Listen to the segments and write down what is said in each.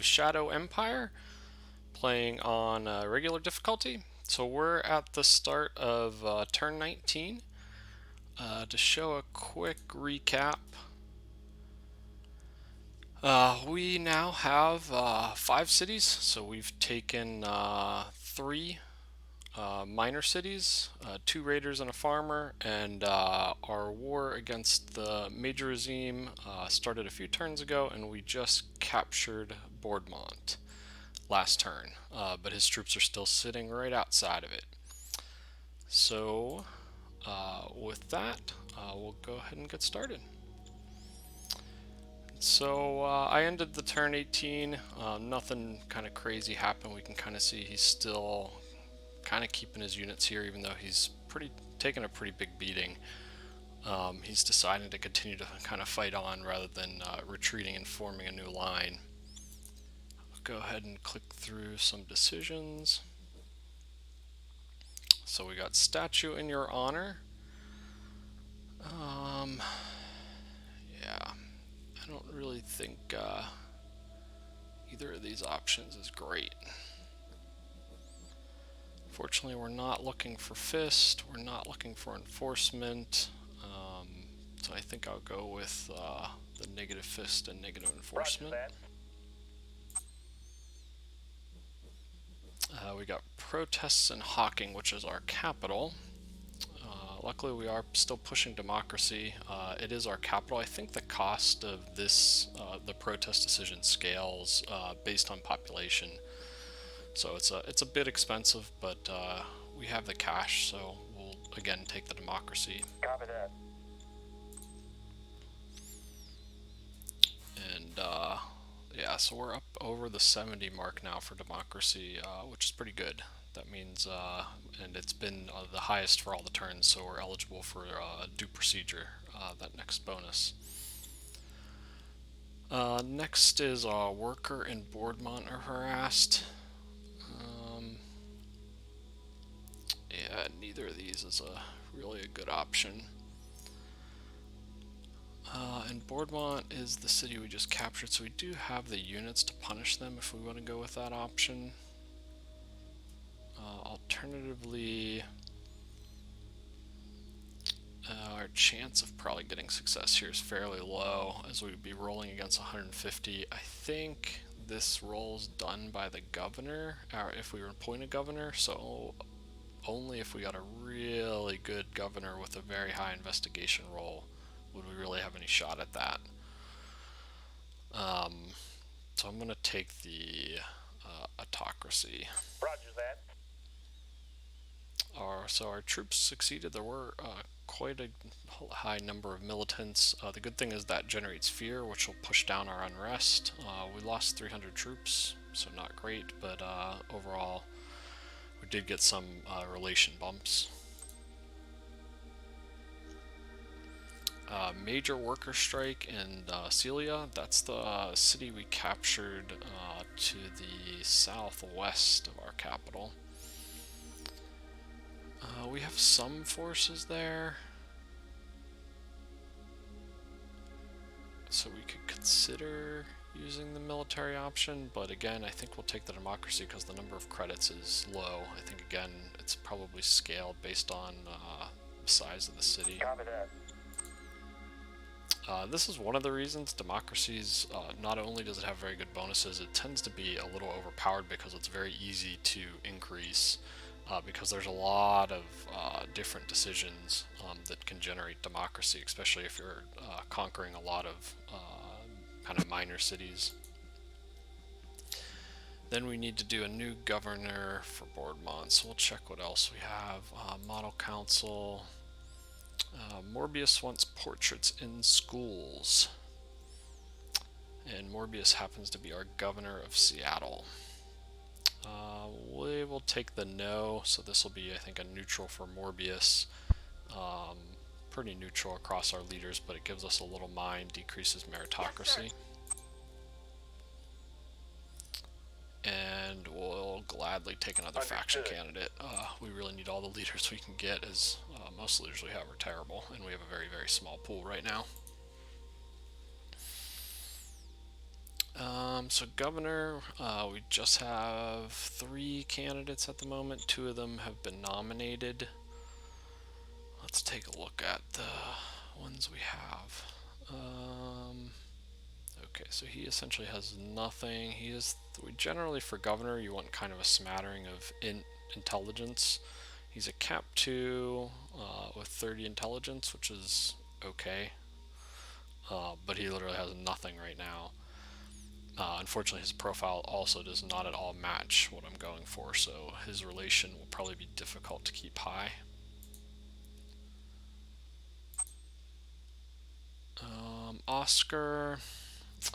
Shadow Empire, playing on regular difficulty. So we're at the start of turn 19. To show a quick recap, we now have 5 cities, so we've taken 3 minor cities, 2 raiders and a farmer, and our war against the major regime started a few turns ago, and we just captured Boardmont last turn, but his troops are still sitting right outside of it. So with that, we'll go ahead and get started. So I ended the turn 18. Nothing kind of crazy happened. We can kind of see he's still kind of keeping his units here, even though he's taking a pretty big beating. He's deciding to continue to kind of fight on rather than retreating and forming a new line. I'll go ahead and click through some decisions. So we got statue in your honor. Yeah, I don't really think either of these options is great. Fortunately, we're not looking for fist, we're not looking for enforcement, so I think I'll go with the negative fist and negative enforcement. We got protests in Hawking, which is our capital. Luckily, we are still pushing democracy. It is our capital. I think the cost of this, the protest decision, scales based on population. So it's a bit expensive, but we have the cash, so we'll again take the democracy. Copy that. And yeah, so we're up over the 70 mark now for democracy, which is pretty good. That means, and it's been the highest for all the turns, so we're eligible for due procedure, that next bonus. Next is worker and Boardmont are harassed. Yeah, neither of these is really a good option. And Boardmont is the city we just captured, so we do have the units to punish them if we want to go with that option. Alternatively, our chance of probably getting success here is fairly low, as we would be rolling against 150. I think this roll's done by the governor, or if we appoint a governor, so only if we got a really good governor with a very high investigation roll would we really have any shot at that. So I'm going to take the autocracy. Roger that. So our troops succeeded. There were quite a high number of militants. The good thing is that generates fear, which will push down our unrest. We lost 300 troops, so not great, but overall we did get some relation bumps. Major worker strike in Celia. That's the city we captured to the southwest of our capital. We have some forces there, so we could consider using the military option, but again, I think we'll take the democracy because the number of credits is low. I think again, it's probably scaled based on the size of the city. Copy that. This is one of the reasons democracies, not only does it have very good bonuses, it tends to be a little overpowered because it's very easy to increase, because there's a lot of different decisions that can generate democracy, especially if you're conquering a lot of kind of minor cities. Then we need to do a new governor for Boardmont, so we'll check what else we have. Model Council. Morbius wants portraits in schools, and Morbius happens to be our governor of Seattle. We will take the no, so this will be, I think, a neutral for Morbius. Pretty neutral across our leaders, but it gives us a little mind, decreases meritocracy. Yes, And we'll gladly take another faction candidate. We really need all the leaders we can get, as most leaders we have are terrible, and we have a very, very small pool right now. So governor, we just have 3 candidates at the moment. 2 of them have been nominated. Let's take a look at the ones we have. Okay, so he essentially has nothing. We generally, for governor, you want kind of a smattering of intelligence. He's a cap 2 with 30 intelligence, which is okay. But he literally has nothing right now. Unfortunately, his profile also does not at all match what I'm going for, so his relation will probably be difficult to keep high. Oscar,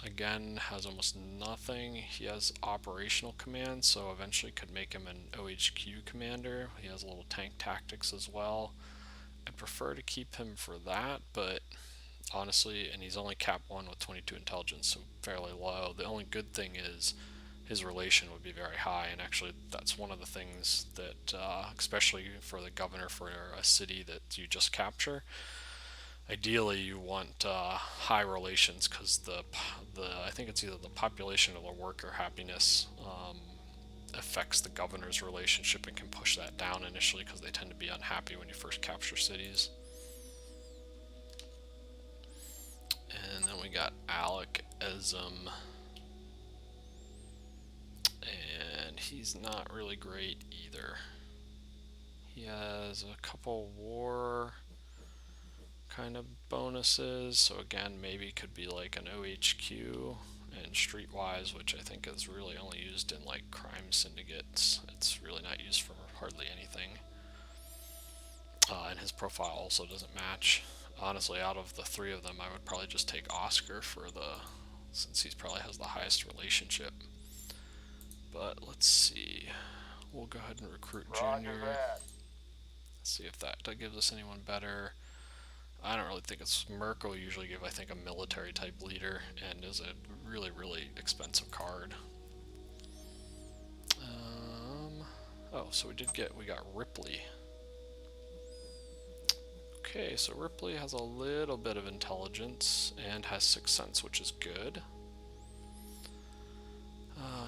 again, has almost nothing. He has operational command, so eventually could make him an OHQ commander. He has a little tank tactics as well. I'd prefer to keep him for that, but honestly, and he's only cap 1 with 22 intelligence, so fairly low. The only good thing is his relation would be very high, and actually that's one of the things that, especially for the governor for a city that you just capture, ideally you want high relations, because the I think it's either the population or the worker happiness affects the governor's relationship and can push that down initially, because they tend to be unhappy when you first capture cities. And then we got Alec Esm, and he's not really great either. He has a couple war kind of bonuses, so again, maybe could be like an OHQ and Streetwise, which I think is really only used in like crime syndicates. It's really not used for hardly anything. And his profile also doesn't match. Honestly, out of the 3 of them, I would probably just take Oscar since he probably has the highest relationship. But let's see. We'll go ahead and recruit Junior. Let's see if that gives us anyone better. I don't really think it's Merc will usually give, I think, a military type leader, and is a really, really expensive card. Oh, so we got Ripley. Okay, so Ripley has a little bit of intelligence and has 6th sense, which is good.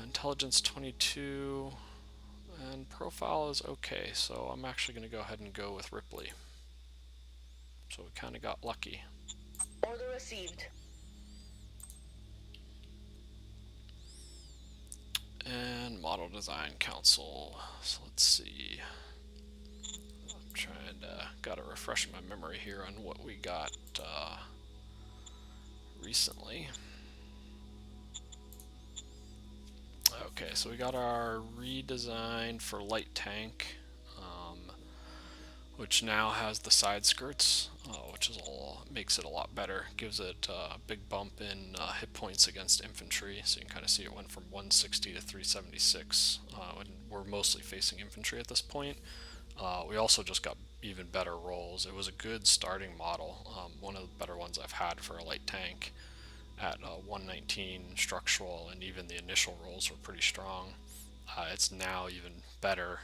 Intelligence 22, and profile is okay, so I'm actually going to go ahead and go with Ripley. So we kind of got lucky. Order received. And model design council. So let's see. I'm trying to gotta refresh my memory here on what we got recently. Okay, so we got our redesign for light tank, which now has the side skirts, which makes it a lot better. Gives it a big bump in hit points against infantry, so you can kind of see it went from 160 to 376. And we're mostly facing infantry at this point. We also just got even better rolls. It was a good starting model, one of the better ones I've had for a light tank at 119 structural, and even the initial rolls were pretty strong. It's now even better.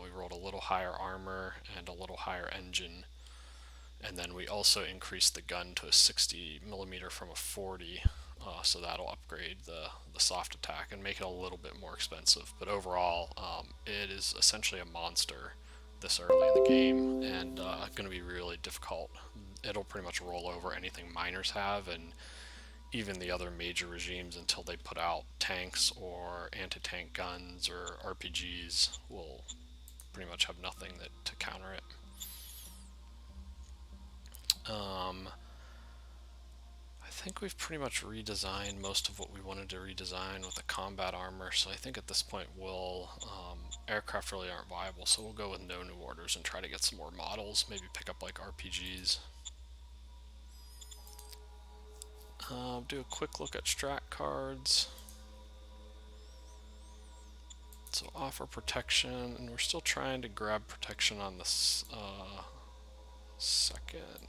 We rolled a little higher armor and a little higher engine, and then we also increased the gun to a 60 millimeter from a 40, so that'll upgrade the soft attack and make it a little bit more expensive. But overall, it is essentially a monster this early in the game, and going to be really difficult. It'll pretty much roll over anything miners have, and even the other major regimes, until they put out tanks or anti-tank guns or RPGs, will pretty much have nothing to counter it. I think we've pretty much redesigned most of what we wanted to redesign with the combat armor, so I think at this point aircraft really aren't viable, so we'll go with no new orders and try to get some more models, maybe pick up like RPGs. Do a quick look at strat cards. So offer protection, and we're still trying to grab protection on this second.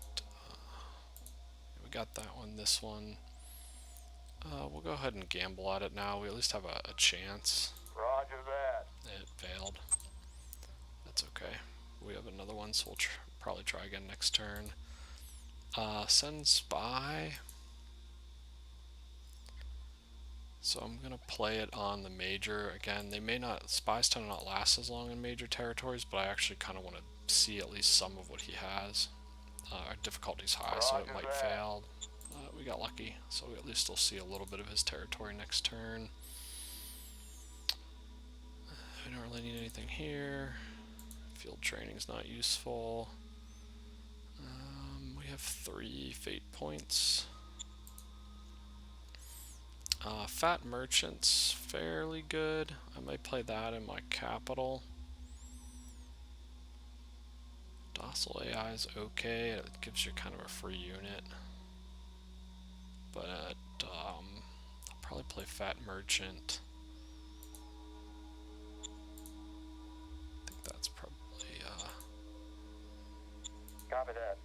We got that one, this one. We'll go ahead and gamble at it now. We at least have a chance. Roger that. It failed. That's okay. We have another one, so we'll probably try again next turn. Send spy. So I'm gonna play it on the major. Again, they may not, spies tend to not last as long in major territories, but I actually kind of want to see at least some of what he has. Difficulty's high, so it might fail. We got lucky, so we at least will see a little bit of his territory next turn. We don't really need anything here. Field training's not useful. We have 3 fate points. Fat merchant's fairly good. I might play that in my capital. Docile AI is okay. It gives you kind of a free unit. But I'll probably play Fat Merchant. I think that's probably Copy that.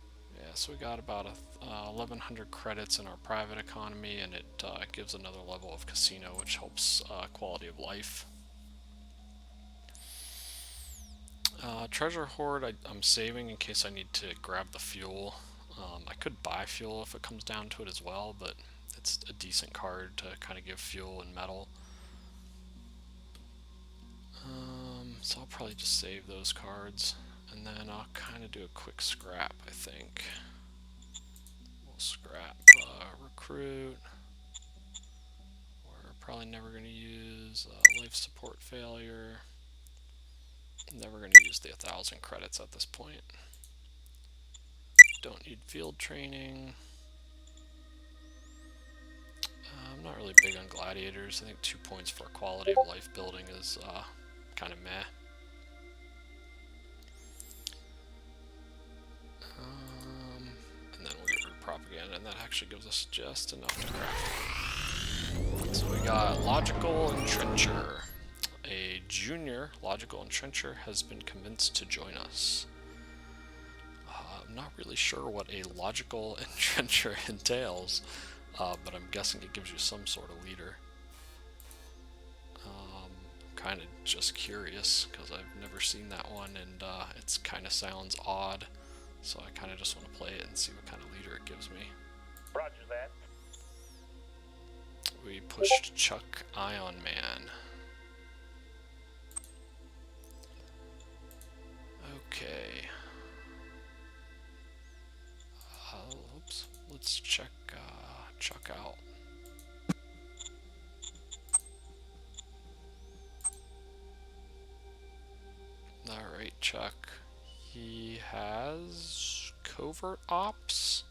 yeah, so we got about 1,100 credits in our private economy, and it gives another level of casino, which helps quality of life. Treasure hoard, I'm saving in case I need to grab the fuel. I could buy fuel if it comes down to it as well, but it's a decent card to kind of give fuel and metal. So I'll probably just save those cards, and then I'll kind of do a quick scrap, I think. We'll scrap recruit. We're probably never going to use life support failure. Never going to use the 1,000 credits at this point. Don't need field training. I'm not really big on gladiators. I think 2 points for quality of life building is kind of meh. And then we'll get root propaganda, and that actually gives us just enough to craft. So we got logical entrencher. A junior logical entrencher has been convinced to join us. I'm not really sure what a logical entrencher entails, but I'm guessing it gives you some sort of leader. Kind of just curious because I've never seen that one, and it kind of sounds odd, so I kind of just want to play it and see what kind of leader it gives me. Roger that. We pushed Chuck Ion Man. Okay. Oops. Let's check Chuck out. Alright, Chuck. He has covert ops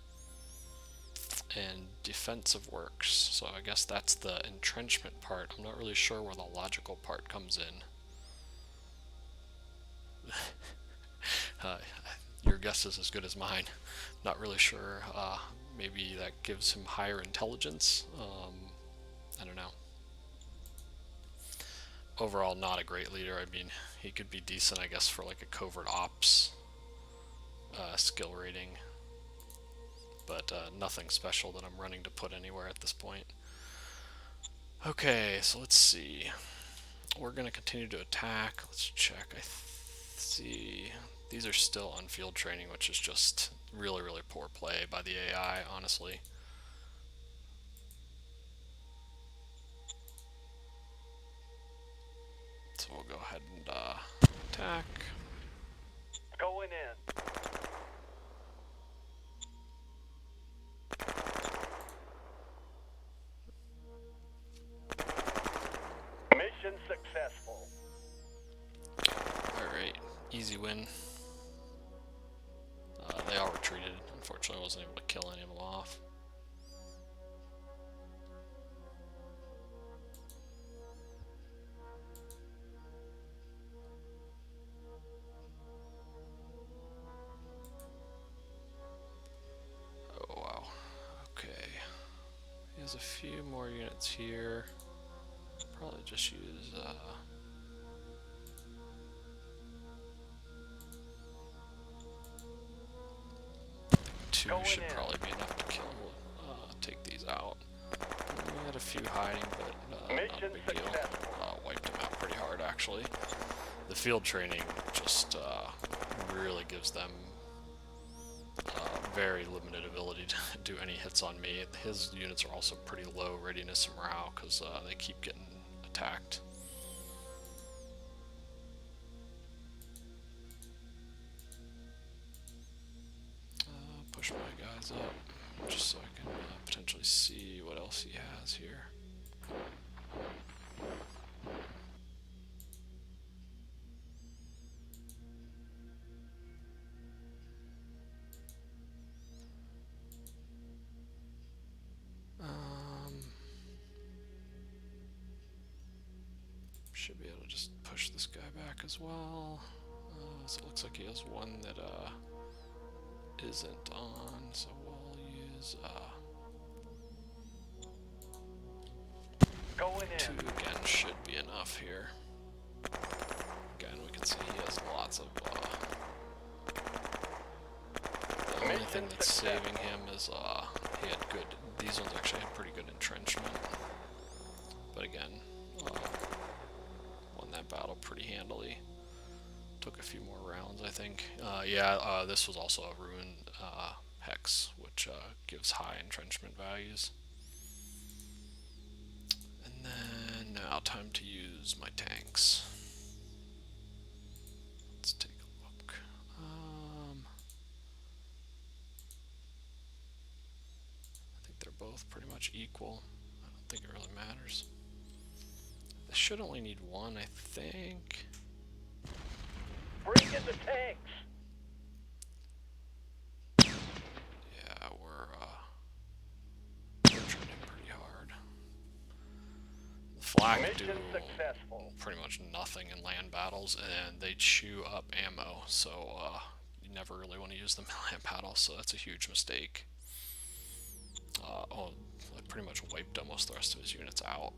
and defensive works. So I guess that's the entrenchment part. I'm not really sure where the logical part comes in. Your guess is as good as mine. Not really sure. Maybe that gives him higher intelligence. I don't know. Overall, not a great leader. I mean, he could be decent, I guess, for like a covert ops skill rating, but nothing special that I'm running to put anywhere at this point. Okay, so let's see. We're going to continue to attack. Let's check. I see these are still on field training, which is just really, really poor play by the AI, honestly. So we'll go ahead and attack. Going in. Mission successful. Alright, easy win. They all retreated. Unfortunately, I wasn't able to kill any of them off. Oh wow. Okay. He has a few more units here. Probably just use two should probably be enough to kill. Take these out. We had a few hiding, but not a big deal. Wiped them out pretty hard, actually. The field training just really gives them very limited ability to do any hits on me. His units are also pretty low readiness and morale because they keep getting attacked. Push my guys up just so I can potentially see what else he has here. Should be able to just push this guy back as well. So it looks like he has one that isn't on, so we'll use Going 2 in. again should be enough here. Again, we can see he has lots of the only thing that's saving him is he had good, these ones actually had pretty good entrenchment. But again, won that battle pretty handily. Took a few more rounds, I think. This was also a ruined hex, which gives high entrenchment values. And then now time to use my tanks. Let's take a look. I think they're both pretty much equal. I don't think it really matters. They should only need one, I think. Bring in the tanks. Yeah, we're trending pretty hard. The flak do Mission successful. pretty much nothing in land battles, and they chew up ammo, so you never really want to use them in land battles, so that's a huge mistake. I pretty much wiped almost the rest of his units out.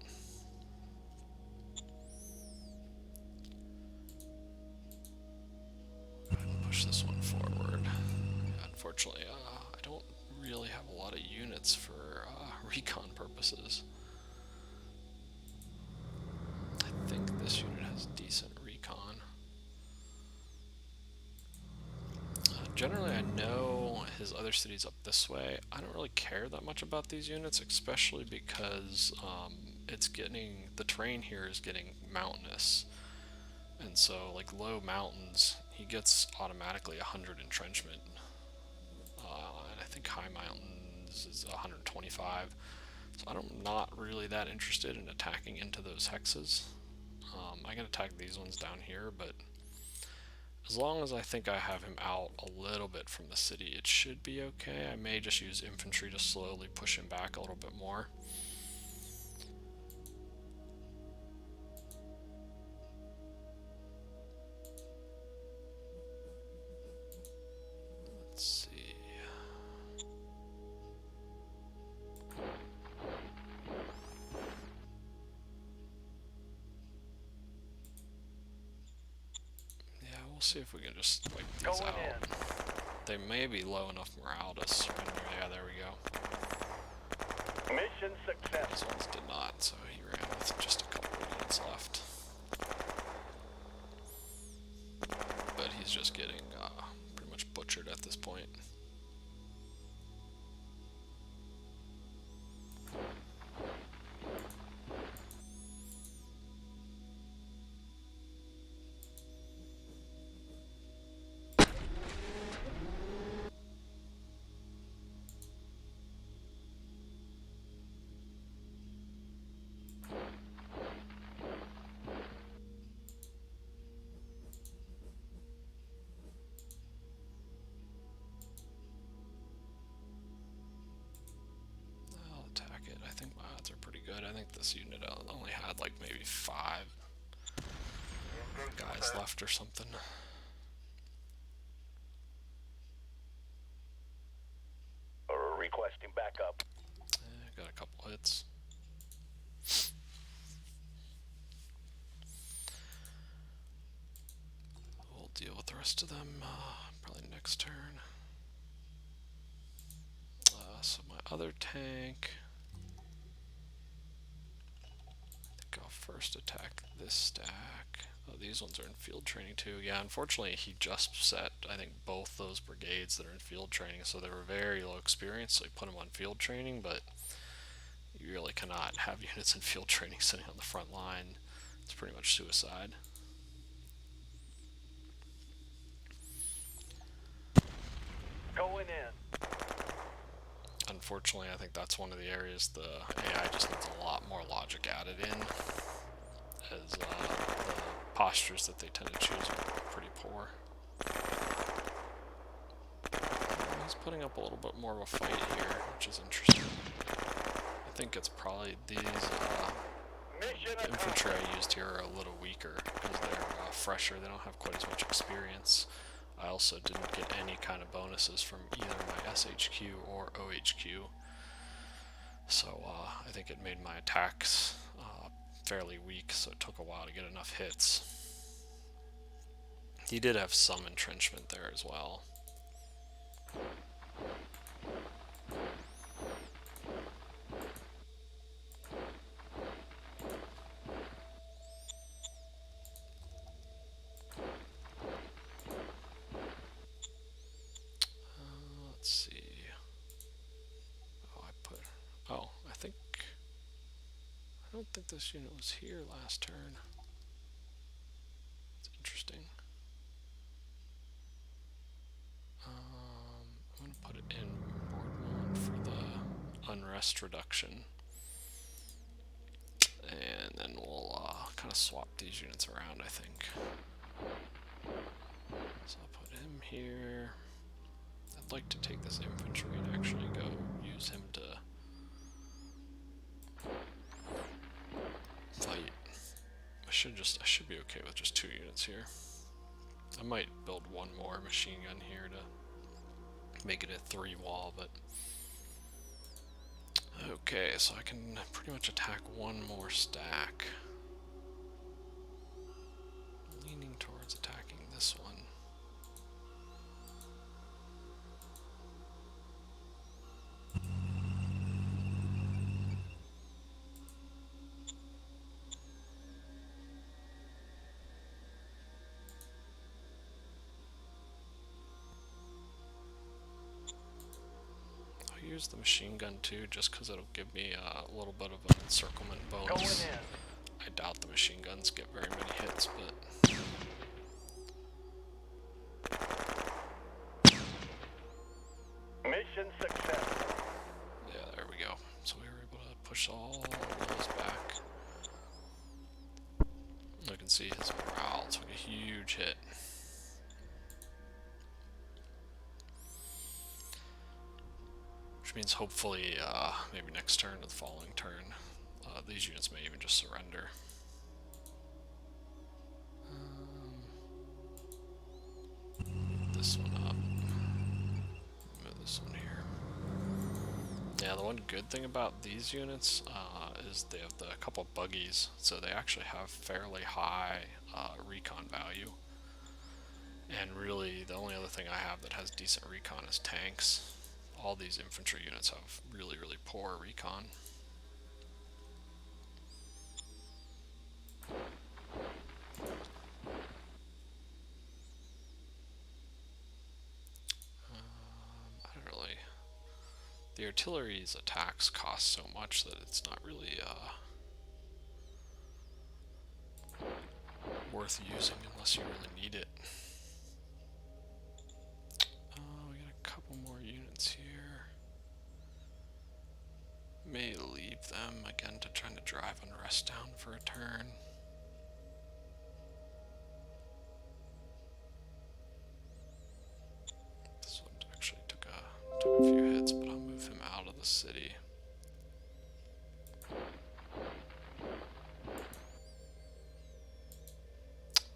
Push this one forward. Yeah, unfortunately, I don't really have a lot of units for recon purposes. I think this unit has decent recon. Generally, I know his other cities up this way. I don't really care that much about these units, especially because the terrain here is getting mountainous. And so, like, low mountains, he gets automatically 100 entrenchment. And I think high mountains is 125. So I'm not really that interested in attacking into those hexes. I can attack these ones down here, but as long as I think I have him out a little bit from the city, it should be okay. I may just use infantry to slowly push him back a little bit more. Let's see. Yeah, we'll see if we can just wipe these Going out. in. They may be low enough morale to surrender. Yeah, there we go. Mission These successful. ones did not, so he ran with just a couple of units left. But he's just getting pretty much butchered at this point. I'll attack it. I think my odds are pretty good. I think this unit only had like maybe 5 guys left or something. Requesting backup. Got a couple hits. We'll deal with the rest of them probably next turn. So my other tank, I think I'll first attack this stack. Oh, these ones are in field training too. Yeah, unfortunately, he just set, I think, both those brigades that are in field training, so they were very low experience, so he put them on field training, but you really cannot have units in field training sitting on the front line. It's pretty much suicide. Going in. Unfortunately, I think that's one of the areas the AI just needs a lot more logic added in, as the postures that they tend to choose are pretty poor. He's putting up a little bit more of a fight here, which is interesting. I think it's probably these infantry I used here are a little weaker because they're fresher. They don't have quite as much experience. I also didn't get any kind of bonuses from either my SHQ or OHQ, so I think it made my attacks fairly weak, so it took a while to get enough hits. He did have some entrenchment there as well. Let's see. Oh, I don't think this unit was here last turn. It's interesting. I'm going to put it in board 1 for the unrest reduction. And then we'll kind of swap these units around, I think. So I'll put him here. I'd like to take this infantry and actually go use him to fight. I should be okay with just 2 units here. I might build one more machine gun here to make it a 3 wall, but okay, so I can pretty much attack one more stack. Leaning towards attacking this one. I'll use the machine gun too, just because it'll give me a little bit of an encirclement bonus. I doubt the machine guns get very many hits, but Mission successful. yeah, there we go. So we were able to push all of those back. I can see his morale took a huge hit. Which means hopefully maybe next turn or the following turn, these units may even just surrender. This one up. Move this one here. Yeah, the one good thing about these units is they have a couple buggies, so they actually have fairly high recon value. And really, the only other thing I have that has decent recon is tanks. All these infantry units have really, really poor recon. I don't really... The artillery's attacks cost so much that it's not really worth using unless you really need it. We got a couple more units here. May leave them again to try to drive unrest down for a turn. This one actually took a few hits, but I'll move him out of the city.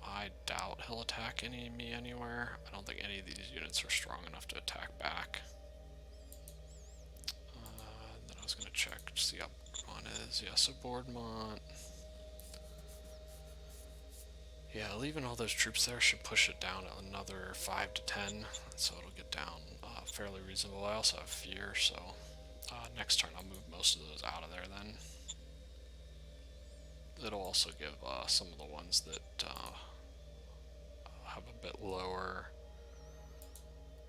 I doubt he'll attack me anywhere. I don't think any of these units are strong enough to attack back. Then I was going to check to see how Boardmont is. Yeah, so Boardmont... Yeah, leaving all those troops there should push it down another 5 to 10, so it'll get down fairly reasonable. I also have fear, so next turn I'll move most of those out of there then. It'll also give some of the ones that have a bit lower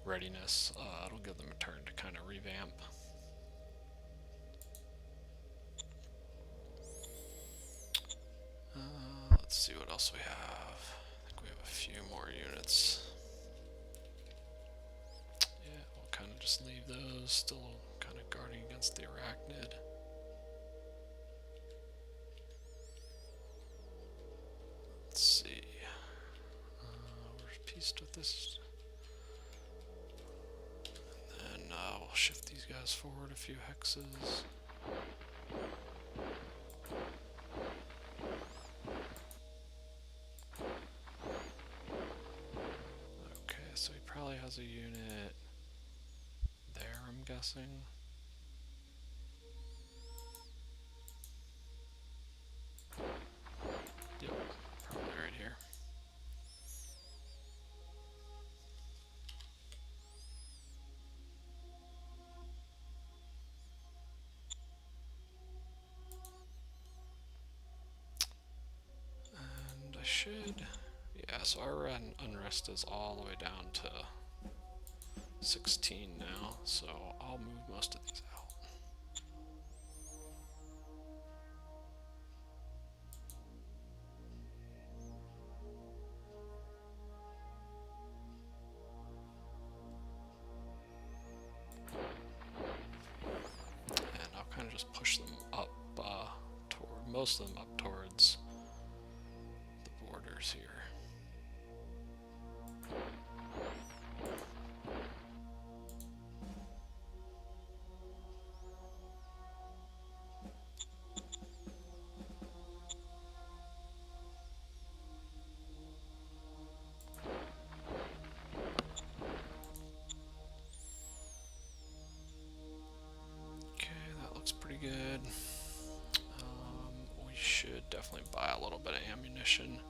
readiness, it'll give them a turn to kind of revamp. Let's see what else we have. I think we have a few more units. Yeah, we'll kind of just leave those, still kind of guarding against the arachnid. Let's see. We're pieced with this. And then we'll shift these guys forward a few hexes. Okay, so he probably has a unit there, I'm guessing. Yep, probably right here. And I should, yeah, so our unrest is all the way down to 16 now, so I'll move most of these out. And I'll kind of just push them up toward, most of them up towards the borders here. Pretty good. We should definitely buy a little bit of ammunition.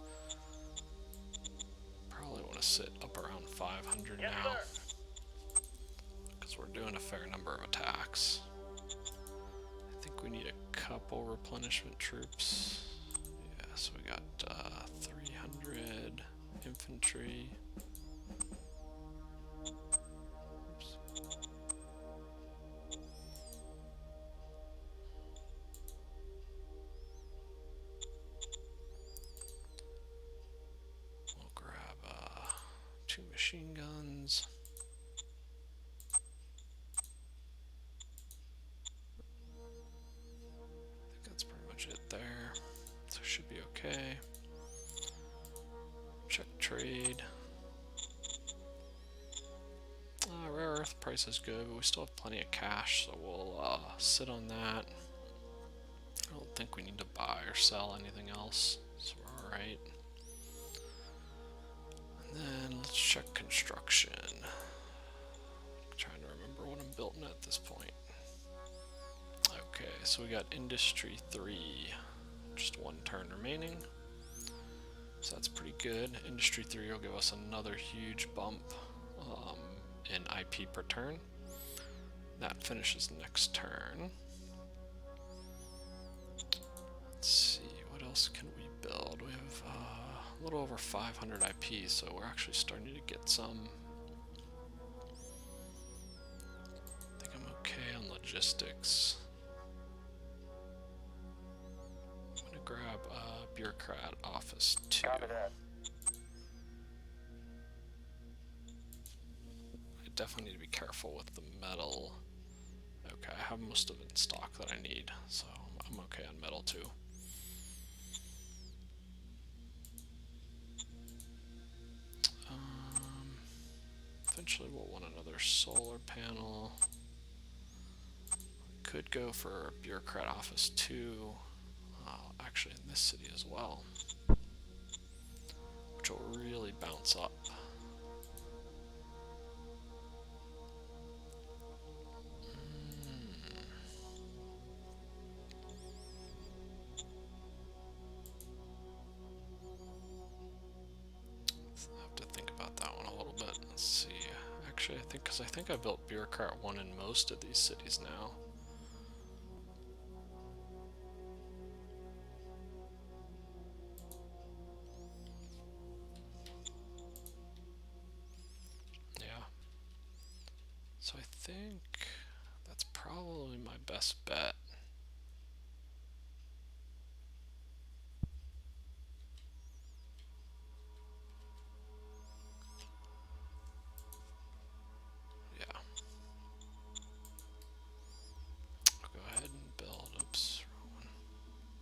Probably want to sit up around 500 Yes, now, sir. because we're doing a fair number of attacks. I think we need a couple replenishment troops. Yeah, so we got 300 infantry. Machine guns. I think that's pretty much it there. So should be okay. Check trade. Rare earth price is good, but we still have plenty of cash, so we'll sit on that. I don't think we need to buy or sell anything else, so we're alright. And then let's check construction. I'm trying to remember what I'm building at this point. Okay, so we got industry 3, just one turn remaining. So that's pretty good. Industry 3 will give us another huge bump in IP per turn. That finishes next turn. Let's see, what else can we build? We have a little over 500 IP, so we're actually starting to get some. I think I'm okay on logistics. I'm gonna grab bureaucrat office 2. Copy that. I definitely need to be careful with the metal. Okay, I have most of it in stock that I need, so I'm okay on metal too. Eventually we'll want another solar panel. We could go for bureaucrat office 2, actually in this city as well, which will really bounce up. I have to think about that one a little bit. Let's see. Actually, I think I built bureaucrat 1 in most of these cities now. best bet. Yeah. I'll go ahead and build, oops, wrong one.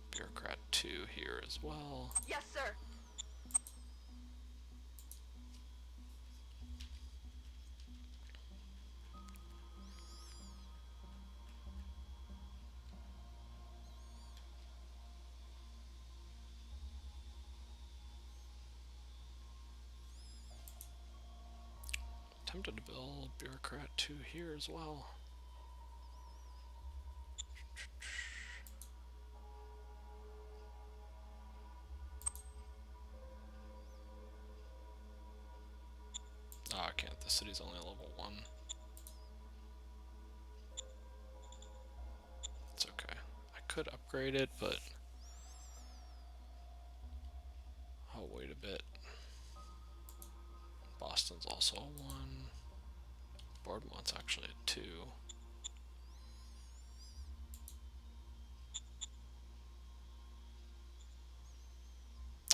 Bureaucrat 2 here as well. Yes, sir. Tempted to build Bureaucrat 2 here as well. Oh, I can't. The city's only level 1. It's okay. I could upgrade it, but I'll wait a bit. Boston's also a 1. Bourdemont's actually a 2.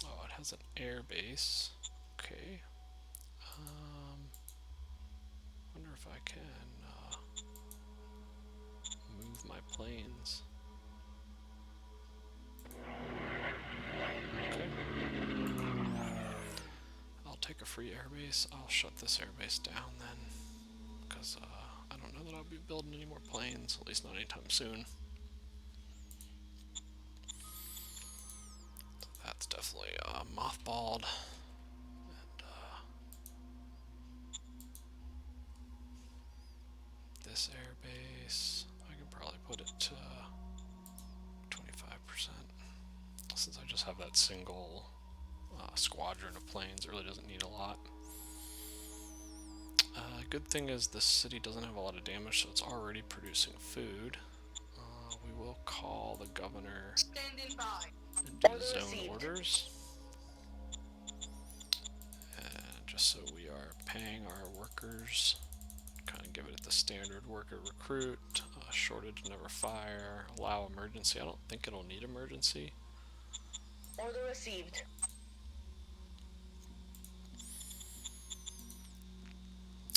Oh, it has an air base. Okay. Wonder if I can move my planes. Okay. I'll take a free airbase. I'll shut this airbase down then, because I don't know that I'll be building any more planes, at least not anytime soon. So that's definitely mothballed. And this airbase, I can probably put it to 25%. Since I just have that single squadron of planes, it really doesn't need a lot. Good thing is this city doesn't have a lot of damage, so it's already producing food. We will call the governor Standing by. and do Order zone received. orders. And just so we are paying our workers, kind of give it the standard worker recruit, shortage never fire, allow emergency. I don't think it'll need emergency. Order received.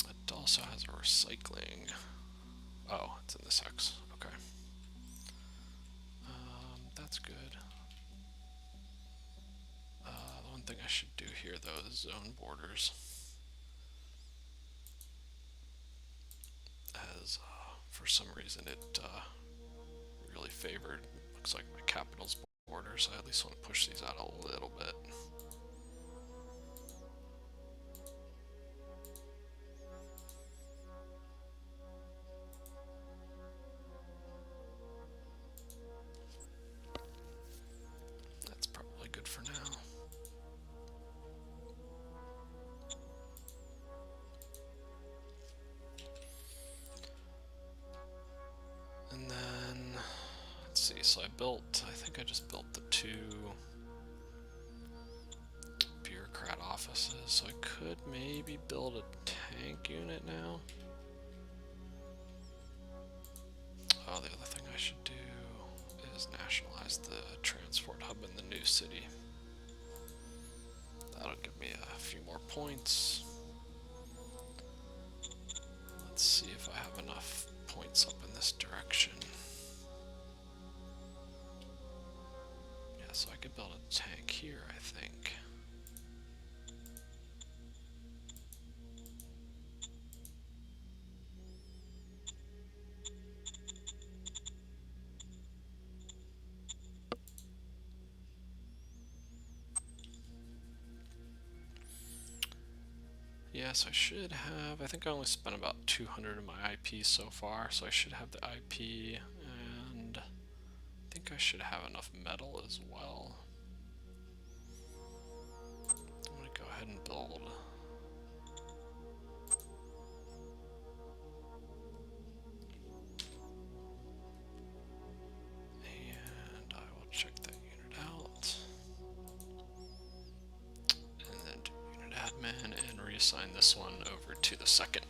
It also has a recycling. Oh, it's in this X. Okay. That's good. The one thing I should do here, though, is zone borders. As for some reason it really favored, looks like my capital's border, so I at least want to push these out a little bit. That's probably good for now. And then, let's see, so I think I just built the 2 bureaucrat offices, so I could maybe build a tank unit now. Oh, the other thing I should do is nationalize the transport hub in the new city. That'll give me a few more points. Let's see if I have enough points up in this direction. Yeah, so I could build a tank here, I think. Yes, I should have. I think I only spent about 200 of my IP so far, so I should have the IP, and I think I should have enough metal as well. I'm gonna go ahead and build. And I will check that unit out. And then do unit admin and reassign this one over to the second.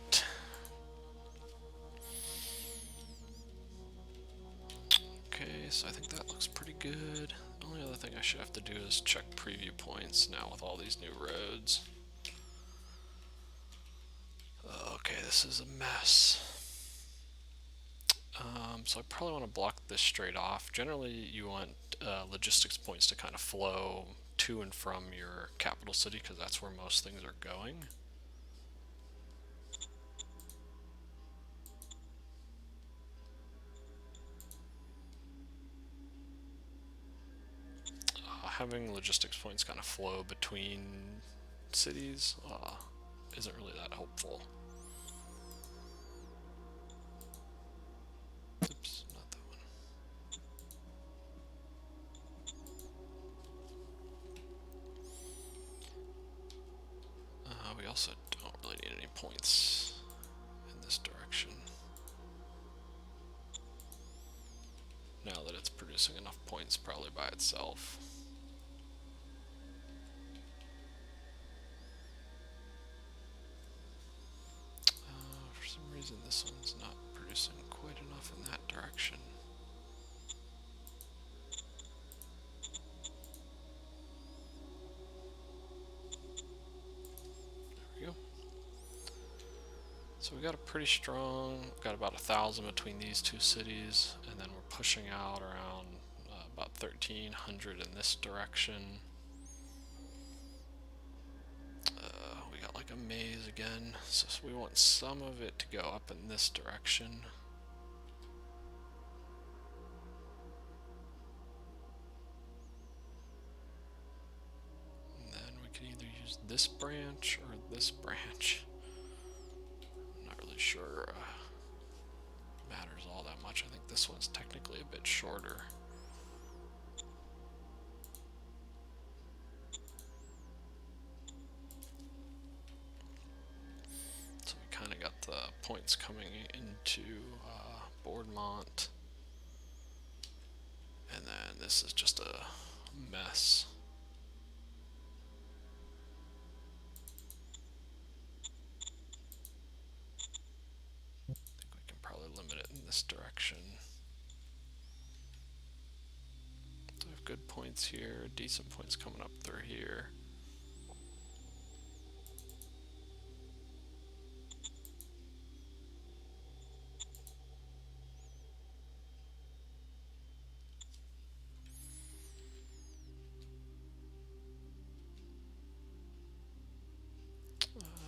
good. The only other thing I should have to do is check preview points now with all these new roads. Okay, this is a mess. So I probably want to block this straight off. Generally, you want logistics points to kind of flow to and from your capital city because that's where most things are going. Having logistics points kind of flow between cities isn't really that helpful. Oops, not that one. We also don't really need any points in this direction. Now that it's producing enough points probably by itself. For some reason this one's not producing quite enough in that direction. There we go. So we got a pretty strong, got about 1,000 between these two cities, and then we're pushing out around about 1,300 in this direction. We got like a maze again, so we want some of it to go up in this direction. And then we can either use this branch or this branch. I'm not really sure matters all that much. I think this one's technically a bit shorter. So we kind of got the points coming into Boardmont. And then this is just a mess. I think we can probably limit it in this direction. So we have good points here, decent points coming up through here.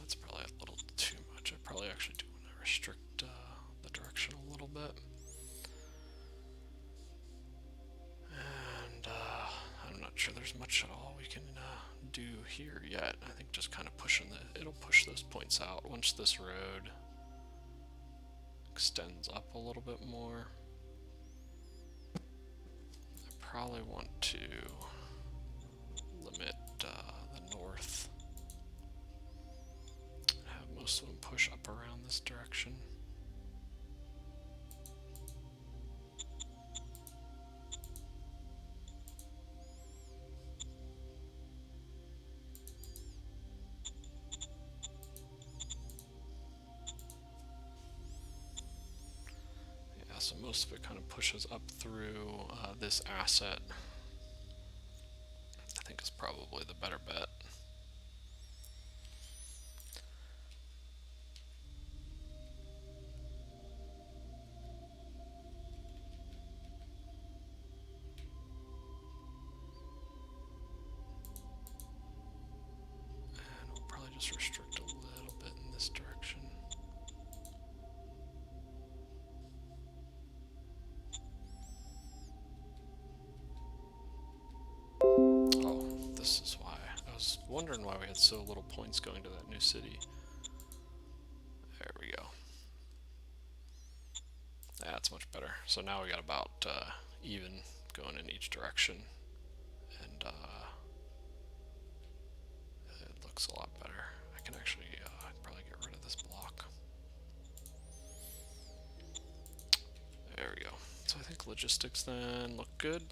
That's probably a little too much. I probably actually do want to restrict the direction a little bit. And I'm not sure there's much at all we can do here yet. I think just kind of pushing it'll push those points out once this road extends up a little bit more. I probably want to limit the north. Have most of them push up around this direction. So most of it kind of pushes up through this asset. I think is probably the better bet. And we'll probably just restrict a little bit in this direction. Oh, this is why. I was wondering why we had so little points going to that new city. There we go. That's much better. So now we got about even going in each direction. And it looks a lot better. I can actually probably get rid of this block. There we go. So I think logistics then look good.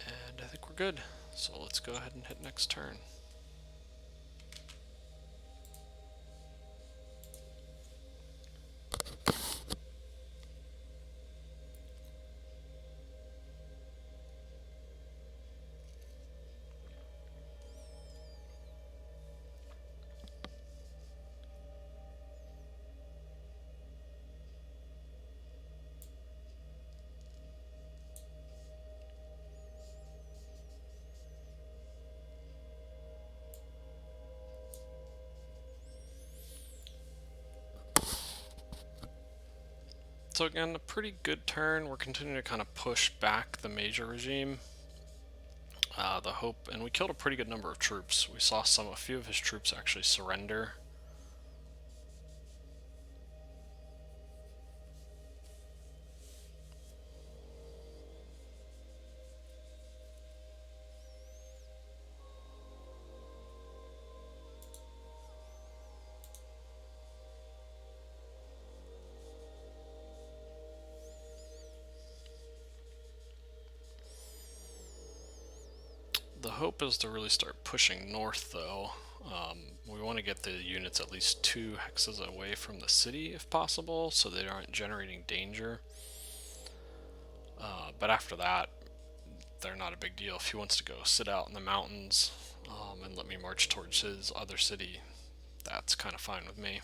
And I think we're good. So let's go ahead and hit next turn. So again, a pretty good turn. We're continuing to kind of push back the major regime. The hope, and we killed a pretty good number of troops. We saw a few of his troops actually surrender. The hope is to really start pushing north, though. We want to get the units at least 2 hexes away from the city, if possible, so they aren't generating danger. But after that, they're not a big deal. If he wants to go sit out in the mountains and let me march towards his other city, that's kind of fine with me.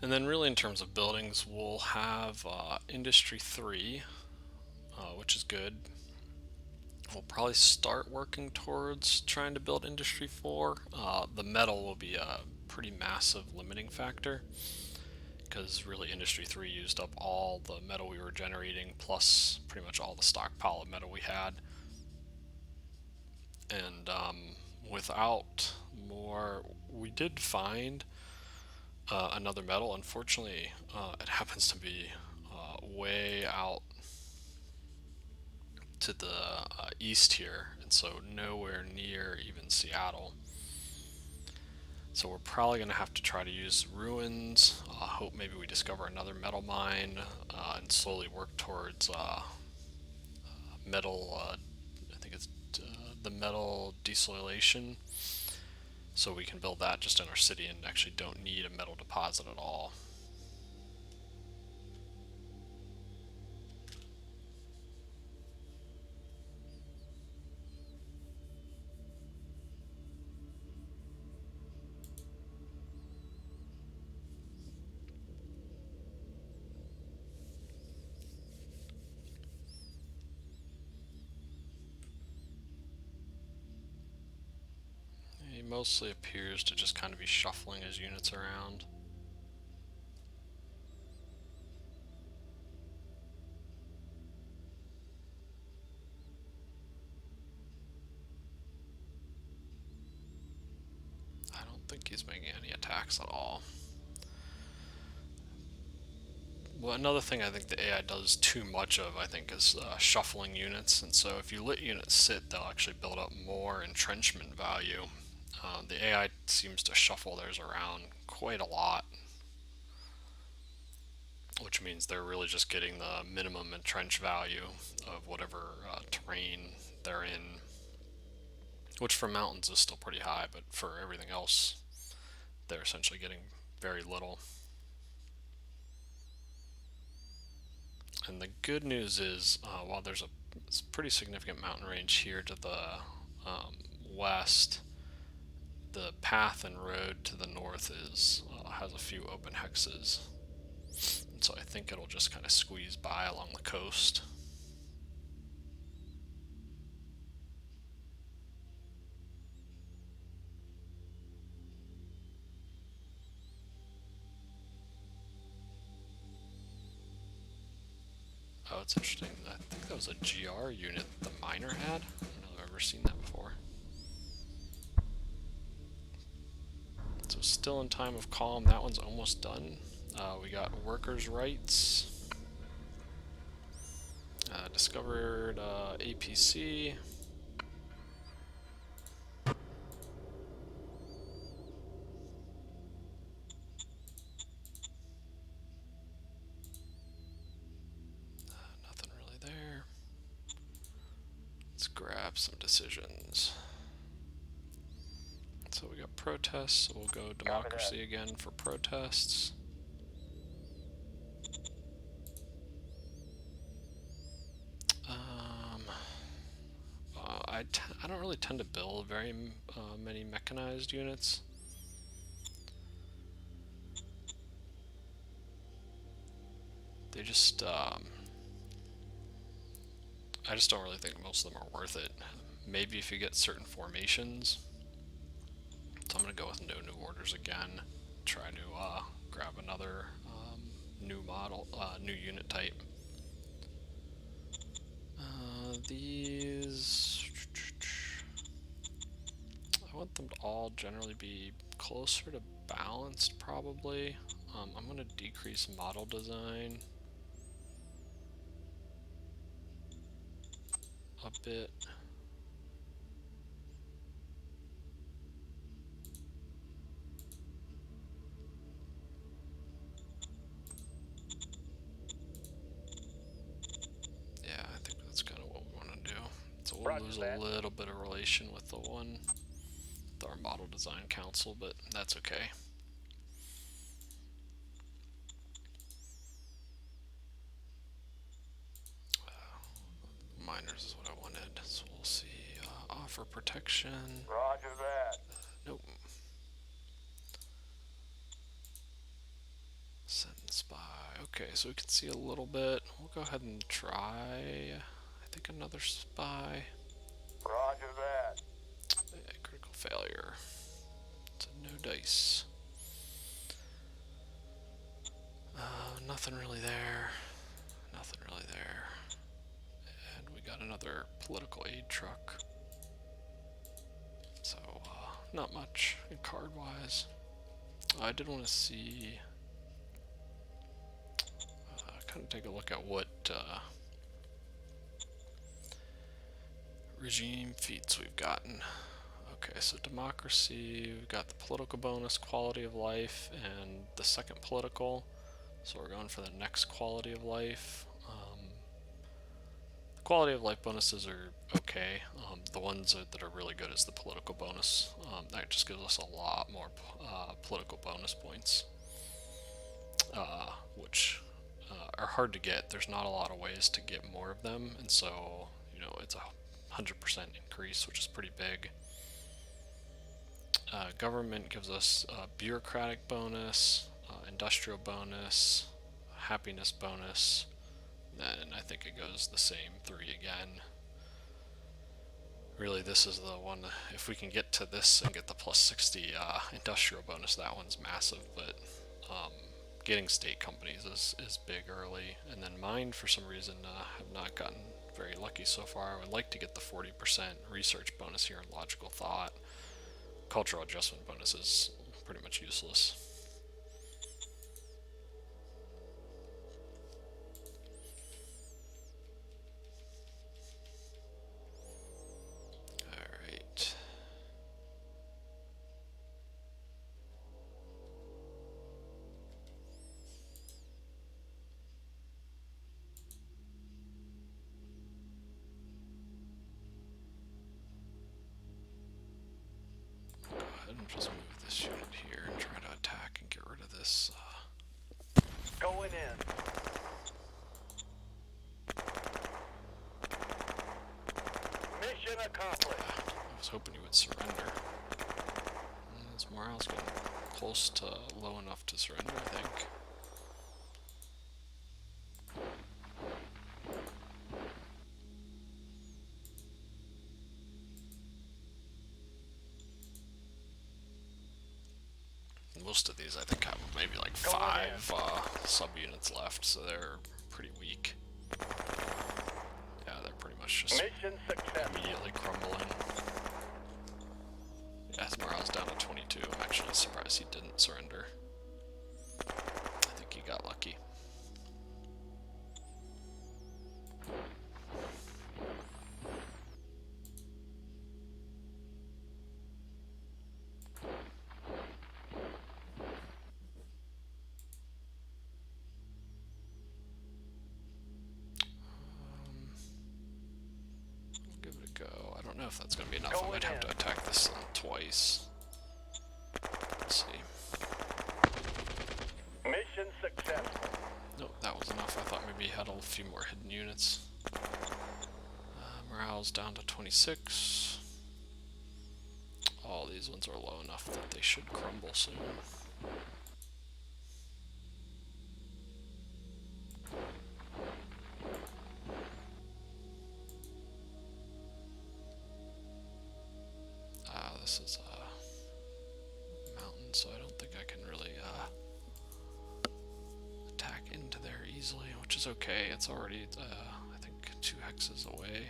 And then really in terms of buildings, we'll have Industry 3, which is good. We'll probably start working towards trying to build Industry 4. The metal will be a pretty massive limiting factor, because really Industry 3 used up all the metal we were generating, plus pretty much all the stockpile of metal we had. And without more, we did find another metal. Unfortunately, it happens to be way out to the east here, and so nowhere near even Seattle. So we're probably going to have to try to use ruins. Hope maybe we discover another metal mine and slowly work towards metal. I think it's the metal desolation. So we can build that just in our city and actually don't need a metal deposit at all. He mostly appears to just kind of be shuffling his units around. I don't think he's making any attacks at all. Well, another thing I think the AI does too much of, I think, is shuffling units. And so if you let units sit, they'll actually build up more entrenchment value. The AI seems to shuffle theirs around quite a lot, which means they're really just getting the minimum entrench value of whatever terrain they're in, which for mountains is still pretty high, but for everything else, they're essentially getting very little. And the good news is, while there's a pretty significant mountain range here to the west, the path and road to the north has a few open hexes. And so I think it'll just kind of squeeze by along the coast. Oh, it's interesting. I think that was a GR unit the miner had. I don't know if I've ever seen that before. So still in time of calm. That one's almost done. We got workers' rights. Discovered APC. Nothing really there. Let's grab some decisions. So we got protests, so we'll go democracy again for protests. I don't really tend to build very many mechanized units. They just, I just don't really think most of them are worth it. Maybe if you get certain formations. So I'm gonna go with no new orders again. Try to grab another new model, new unit type. These, I want them to all generally be closer to balanced, probably. I'm gonna decrease model design a bit. Yeah, I think that's kind of what we want to do. So we'll lose a little bit of relation with the one, with our model design council, but that's okay. Miners is what I wanted, so we'll see. Offer protection. Roger that. Nope. Send spy. Okay, so we can see a little bit. We'll go ahead and try, I think, another spy. Roger that. Critical failure. It's a no dice. Nothing really there. Nothing really there. And we got another political aid truck. So, not much card-wise. I did want to see, kind of take a look at what regime feats we've gotten. Okay, so democracy, we've got the political bonus, quality of life, and the second political. So we're going for the next quality of life. The quality of life bonuses are okay. The ones that are really good is the political bonus. That just gives us a lot more political bonus points, which are hard to get. There's not a lot of ways to get more of them, and so, you know, it's a 100% increase, which is pretty big. Government gives us a bureaucratic bonus, industrial bonus, happiness bonus. Then I think it goes the same 3 again. Really, this is the one, if we can get to this and get the plus 60 industrial bonus, that one's massive, but getting state companies is big early. And then mine, for some reason, have not gotten very lucky so far. I would like to get the 40% research bonus here in logical thought. Cultural adjustment bonus is pretty much useless. Alright. Go ahead and just move this unit here and try to attack and get rid of this. Going in. Mission accomplished. I was hoping you would surrender. His morale's getting close to low enough to surrender, I think. Most of these, I think, have maybe like 5 sub-units left, so they're pretty weak. Yeah, they're pretty much just immediately crumbling. Yeah, his morale's down to 22. I'm actually surprised he didn't surrender. I think he got lucky. Give it a go. I don't know if that's going to be enough. I might have to attack this twice. Let's see. Mission successful. Nope, that was enough. I thought maybe he had a few more hidden units. Morale's down to 26. All these ones are low enough that they should crumble soon. This is a mountain, so I don't think I can really attack into there easily, which is okay. It's already, I think, 2 hexes away.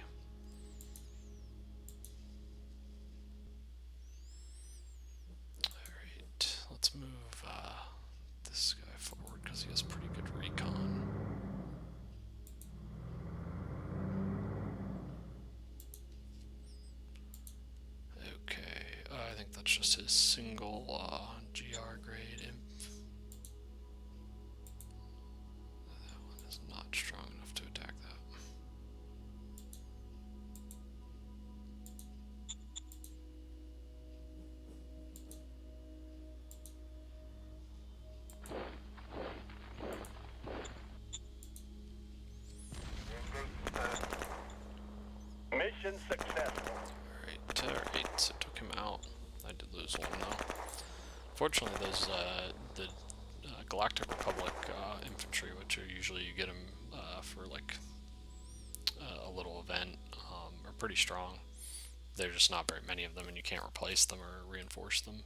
Alright, let's move this guy forward because he has pretty good recon. Okay, I think that's just his single GR grade imp. That one is not strong enough to attack that. Mission successful. Alright, so took him out. I did lose one though. Fortunately, those the Galactic Republic infantry, which are usually you get them for like a little event, are pretty strong. There's just not very many of them, and you can't replace them or reinforce them.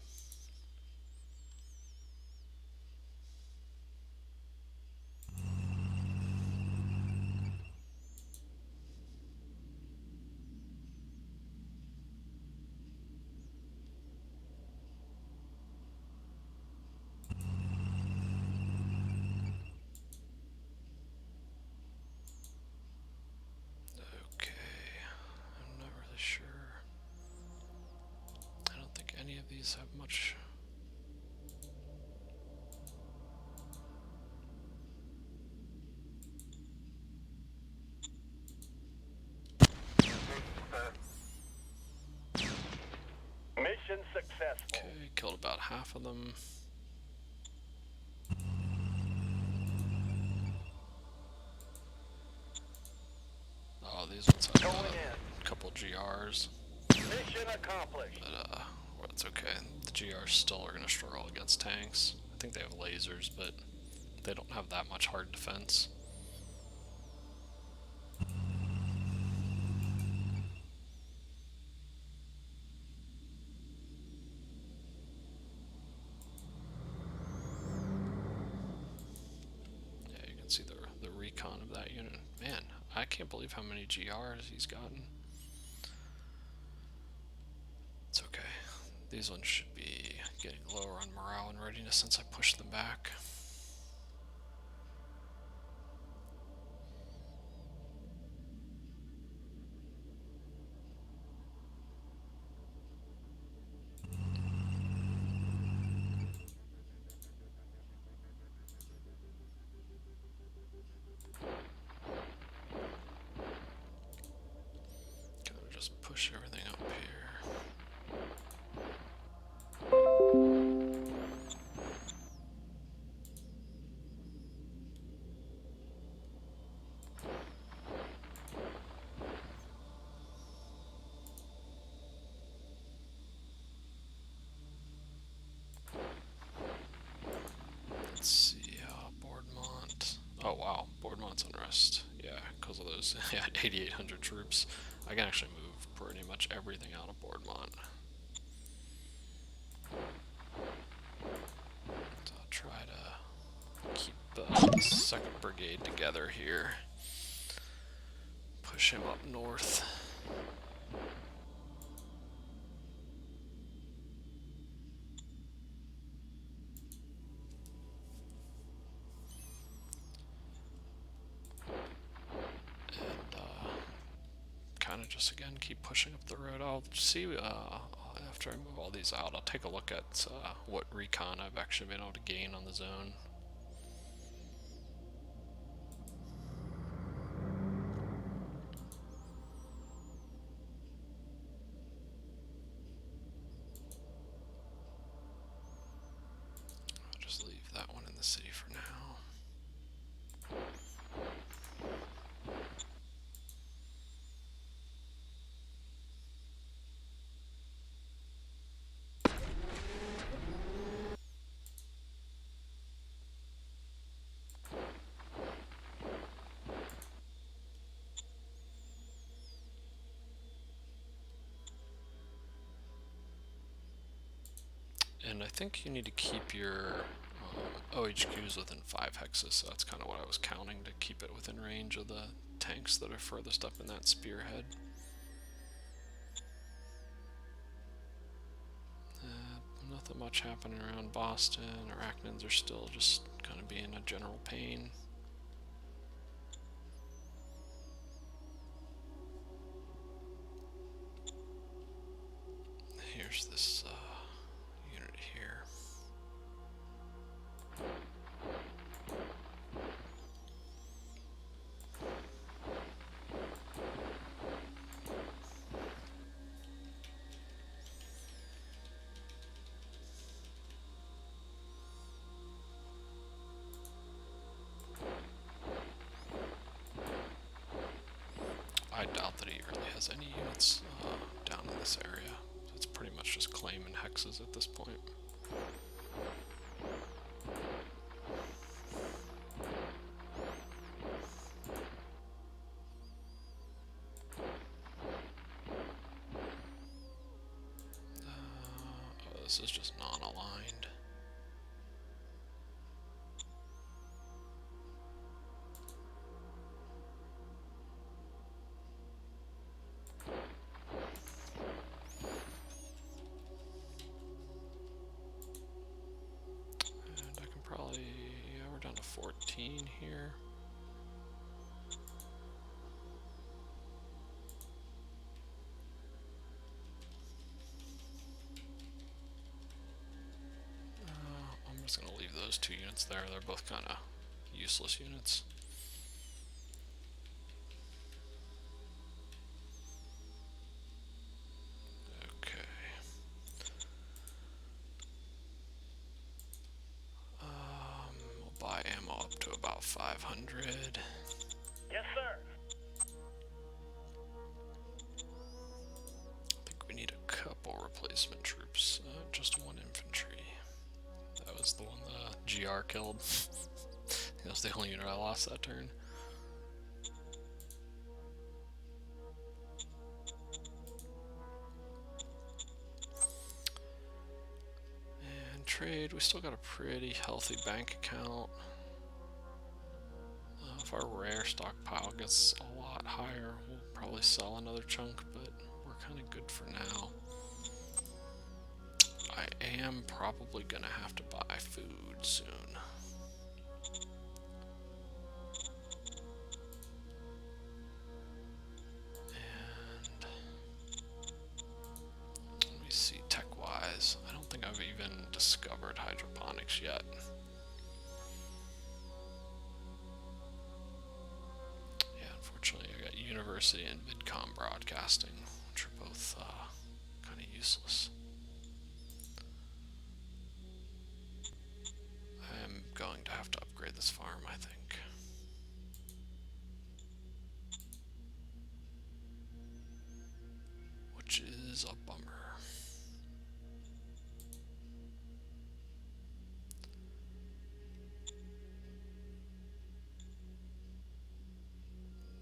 I'm not really sure. I don't think any of these have much. Mission successful. Okay, killed about half of them. Oh, these ones have Going a couple GRs. Mission accomplished. But well, it's okay. The GRs still are going to struggle against tanks. I think they have lasers, but they don't have that much hard defense. Yeah, you can see the recon of that unit. Man, I can't believe how many GRs he's gotten. It's okay. These ones should be getting lower on morale and readiness since I pushed them back. Kind of just push everything up here. Let's see, Boardmont. Oh wow, Boardmont's on rest. Yeah, because of those 8,800 troops. I can actually move pretty much everything out of Boardmont. So I'll try to keep the 2nd Brigade together here. Push him up north. Kind of just again keep pushing up the road. I'll see after I move all these out, I'll take a look at what recon I've actually been able to gain on the zone. I'll just leave that one in the city for now. and I think you need to keep your OHQs within 5 hexes, so that's kind of what I was counting to keep it within range of the tanks that are furthest up in that spearhead. Nothing much happening around Boston. Arachnids are still just kind of being a general pain. Here's this unit here. I doubt that he really has any units down in this area. So it's pretty much just claiming hexes at this point. Oh, this is just non-aligned. And I can probably, yeah, we're down to 14 here. I'm just going to leave those 2 units there. They're both kind of useless units. Okay. We'll buy ammo up to about 500. Yes, sir. I think we need a couple replacement troops. Just 1 infantry. That was the one the GR killed. That was the only unit I lost that turn. And trade, we still got a pretty healthy bank account. If our rare stockpile gets a lot higher, we'll probably sell another chunk, but we're kind of good for now. I am probably gonna have to buy food soon. And let me see, tech-wise, I don't think I've even discovered hydroponics yet. Yeah, unfortunately I got university and vidcom broadcasting, which are both kind of useless. I'm going to have to upgrade this farm, I think. Which is a bummer.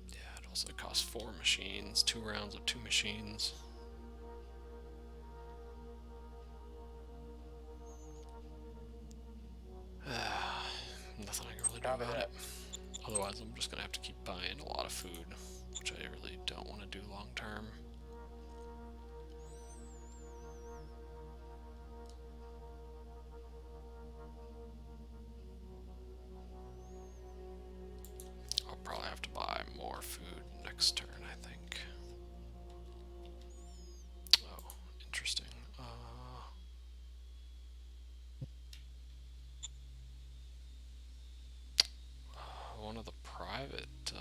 Yeah, it also costs 4 machines, 2 rounds of 2 machines. Nothing I can really do about it. Otherwise, I'm just gonna have to keep buying a lot of food, which I really don't want to do long term. I'll probably have to buy more food next turn, I think. Oh, interesting. One of the private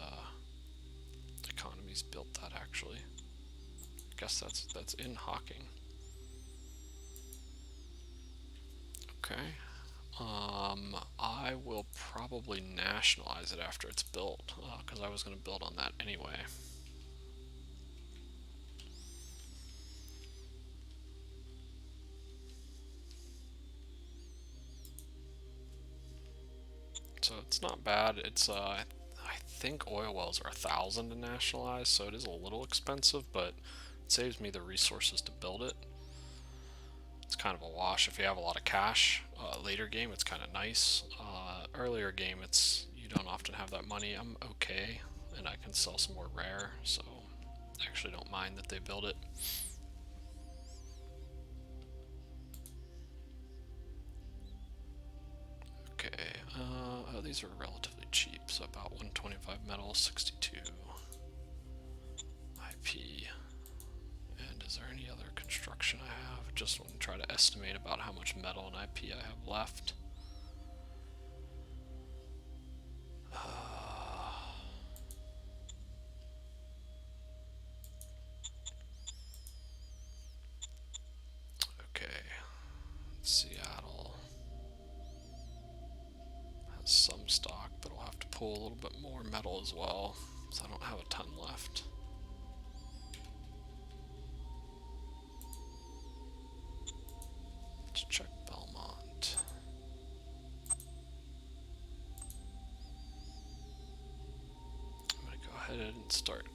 economies built that, actually. I guess that's in Hawking. Okay. I will probably nationalize it after it's built, because I was going to build on that anyway. So it's not bad. It's I think oil wells are 1,000 to nationalize, so it is a little expensive, but it saves me the resources to build it. it's kind of a wash. If you have a lot of cash, later game it's kind of nice. Earlier game, you don't often have that money. I'm okay, and I can sell some more rare, so I actually don't mind that they build it. Okay, oh, these are relatively cheap, so about 125 metal, 62 IP. And is there any other construction I have? Just want to try to estimate about how much metal and IP I have left. Okay, Seattle has some stock, but I'll have to pull a little bit more metal as well, so I don't have a ton left. Let's check Belmont. I'm gonna go ahead and start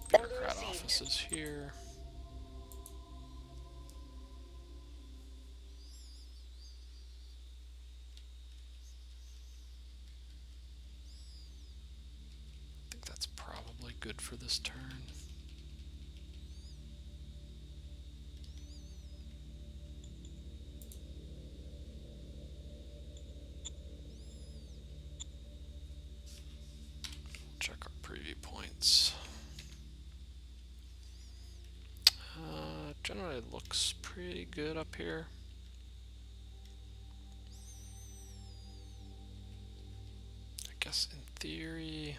bureaucrat offices here. I think that's probably good for this turn. Check our preview points. Generally looks pretty good up here. I guess in theory,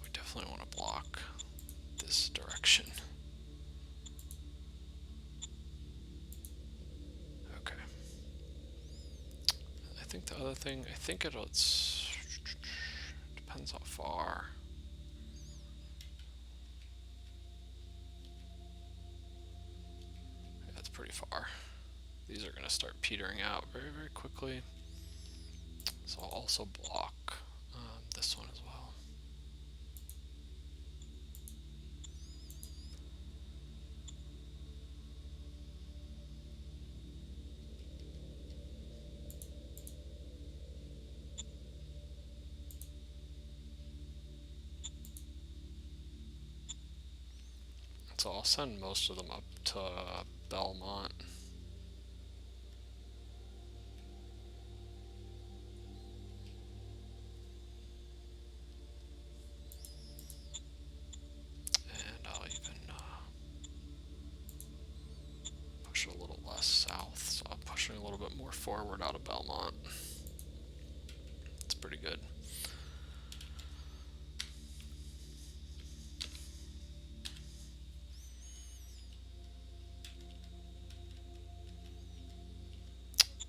we definitely want to block this direction. Okay. I think the other thing, I think it's depends how far. Yeah, it's pretty far. These are going to start petering out very, very quickly. So I'll also block this one as well. So I'll send most of them up to Belmont. And I'll even push a little less south, so I'm pushing a little bit more forward out of Belmont. It's pretty good.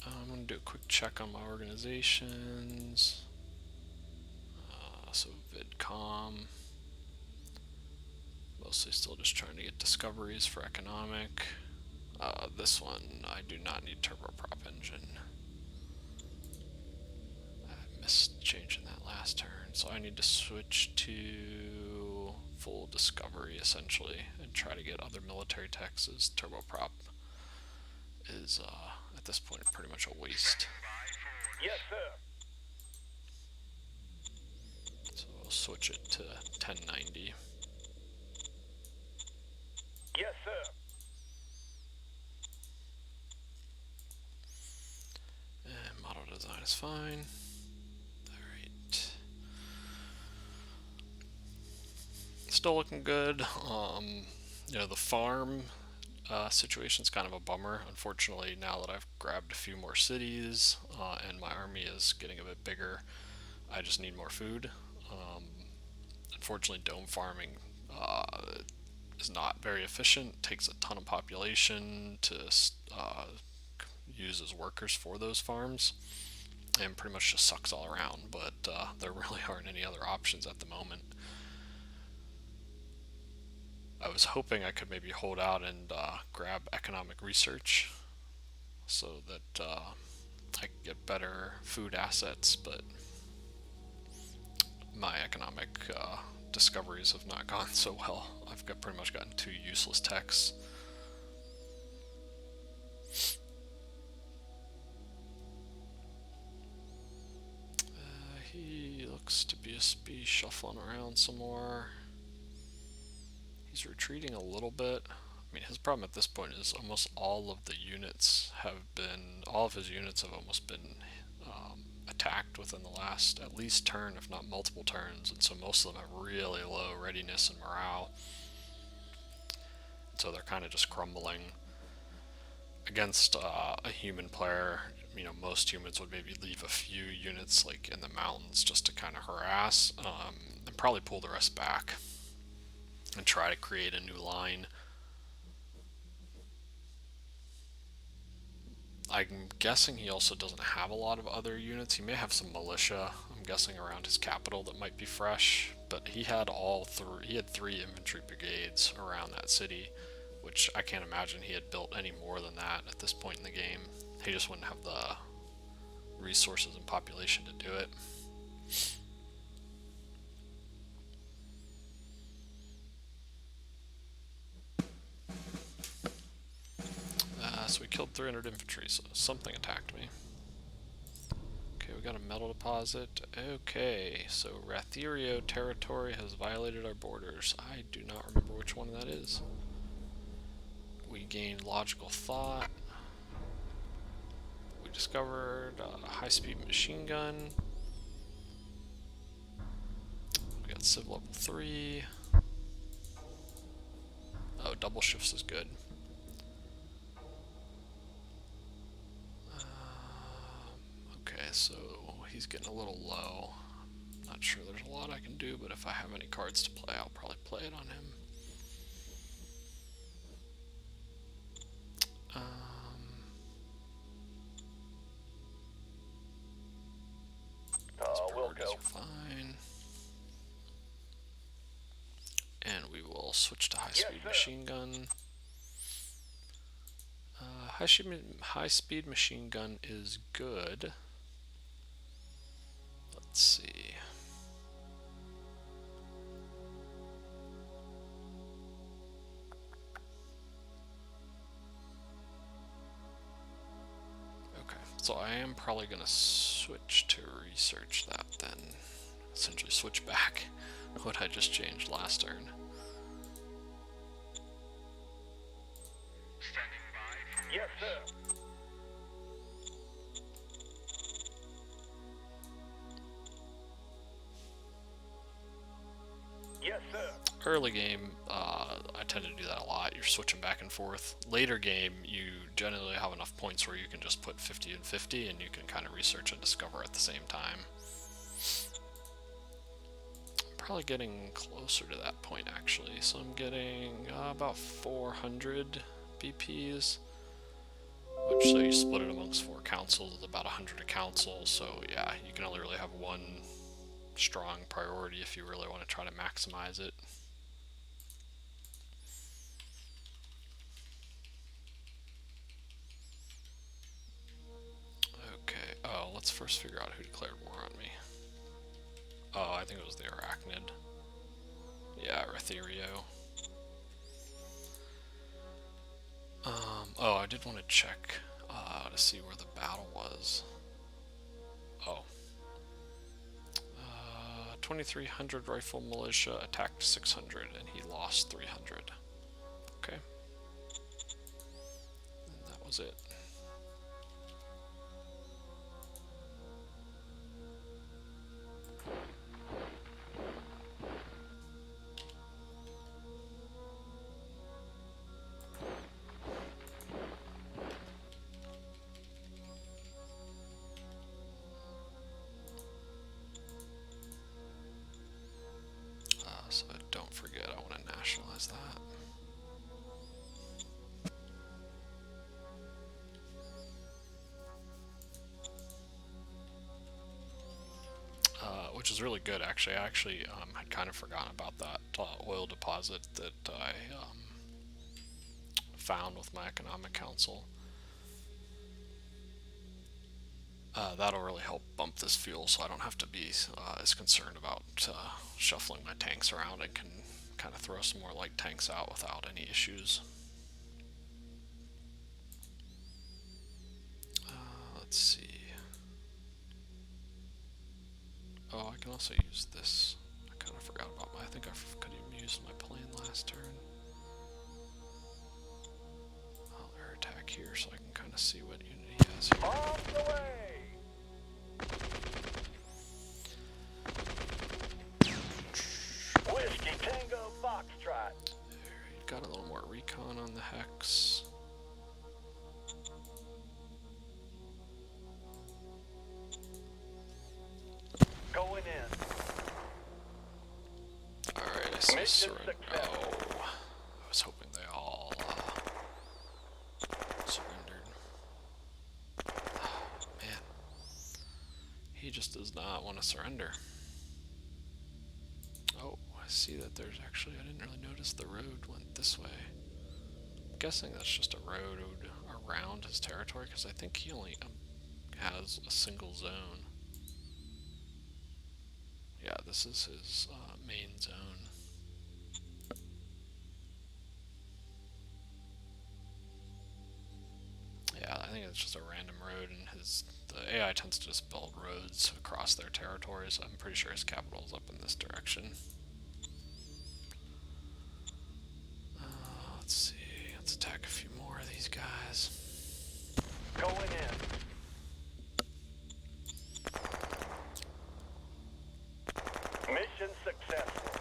I'm going to do a quick check on my organizations. So VidCom. Mostly still just trying to get discoveries for economic. This one, I do not need turboprop engine. I missed changing that last turn, so I need to switch to full discovery essentially and try to get other military techs, as turboprop is at this point pretty much a waste. Yes, sir. So we'll switch it to 1090. Yes, sir. And model design is fine. Alright. Still looking good. You know, the farm situation's kind of a bummer. Unfortunately, now that I've grabbed a few more cities and my army is getting a bit bigger, I just need more food. Unfortunately, dome farming is not very efficient. Takes a ton of population to use as workers for those farms, and pretty much just sucks all around. But there really aren't any other options at the moment. I was hoping I could maybe hold out and grab economic research so that I could get better food assets, but my economic discoveries have not gone so well. I've pretty much gotten two useless techs. He looks to be shuffling around some more. He's retreating a little bit. I mean, his problem at this point is almost all of his units have almost been attacked within the last at least turn, if not multiple turns, and so most of them have really low readiness and morale. So they're kind of just crumbling against a human player. You know, most humans would maybe leave a few units like in the mountains just to kind of harass, and probably pull the rest back and try to create a new line. I'm guessing he also doesn't have a lot of other units. He may have some militia, I'm guessing, around his capital that might be fresh, but he had three infantry brigades around that city, which I can't imagine he had built any more than that at this point in the game. He just wouldn't have the resources and population to do it. So we killed 300 infantry, so something attacked me. Okay, we got a metal deposit. Okay, so Ratherio territory has violated our borders. I do not remember which one that is. We gained logical thought. We discovered a high-speed machine gun. We got Civ level 3. Oh, double shifts is good. Okay, so he's getting a little low. Not sure there's a lot I can do, but if I have any cards to play, I'll probably play it on him. These priorities are fine. And we will switch to high-speed machine gun. High-speed machine gun is good. Let's see. Okay, so I am probably going to switch to research that then. Essentially switch back what I just changed last turn. Standing by for yes, sir. Yes, sir. Early game, I tend to do that a lot. You're switching back and forth. Later game, you generally have enough points where you can just put 50 and 50, and you can kind of research and discover at the same time. I'm probably getting closer to that point, actually. So I'm getting about 400 BPs, which, so you split it amongst 4 councils, it's about 100 a council. So yeah, you can only really have one strong priority if you really want to try to maximize it. Okay, oh, let's first figure out who declared war on me. Oh, I think it was the Arachnid. Yeah, Ratherio. Oh, I did want to check to see where the battle was. Oh. 2,300 rifle militia attacked 600, and he lost 300. Okay. And that was it. So don't forget, I want to nationalize that. Which is really good, actually. I actually had kind of forgotten about that oil deposit that I found with my economic council. That'll really help bump this fuel, so I don't have to be as concerned about shuffling my tanks around, and can kind of throw some more light tanks out without any issues. also use this. I kind of forgot about my. I think I could have used my plan last turn. I'll air attack here so I can kind of see what unit he has here. On the way. Whiskey Tango Foxtrot. Alright, got a little more recon on the hex. Going in. Alright, I see Mission surrender. successful. Oh, I was hoping they all surrendered. Oh, man. He just does not want to surrender. Oh, I see that there's actually, I didn't really notice the road went this way. I'm guessing that's just a road around his territory, because I think he only has a single zone. Yeah, this is his main zone. Yeah, I think it's just a random road, and the AI tends to just build roads across their territories. I'm pretty sure his capital is up in this direction. Let's see. Let's attack a few more of these guys. Going in. Mission successful.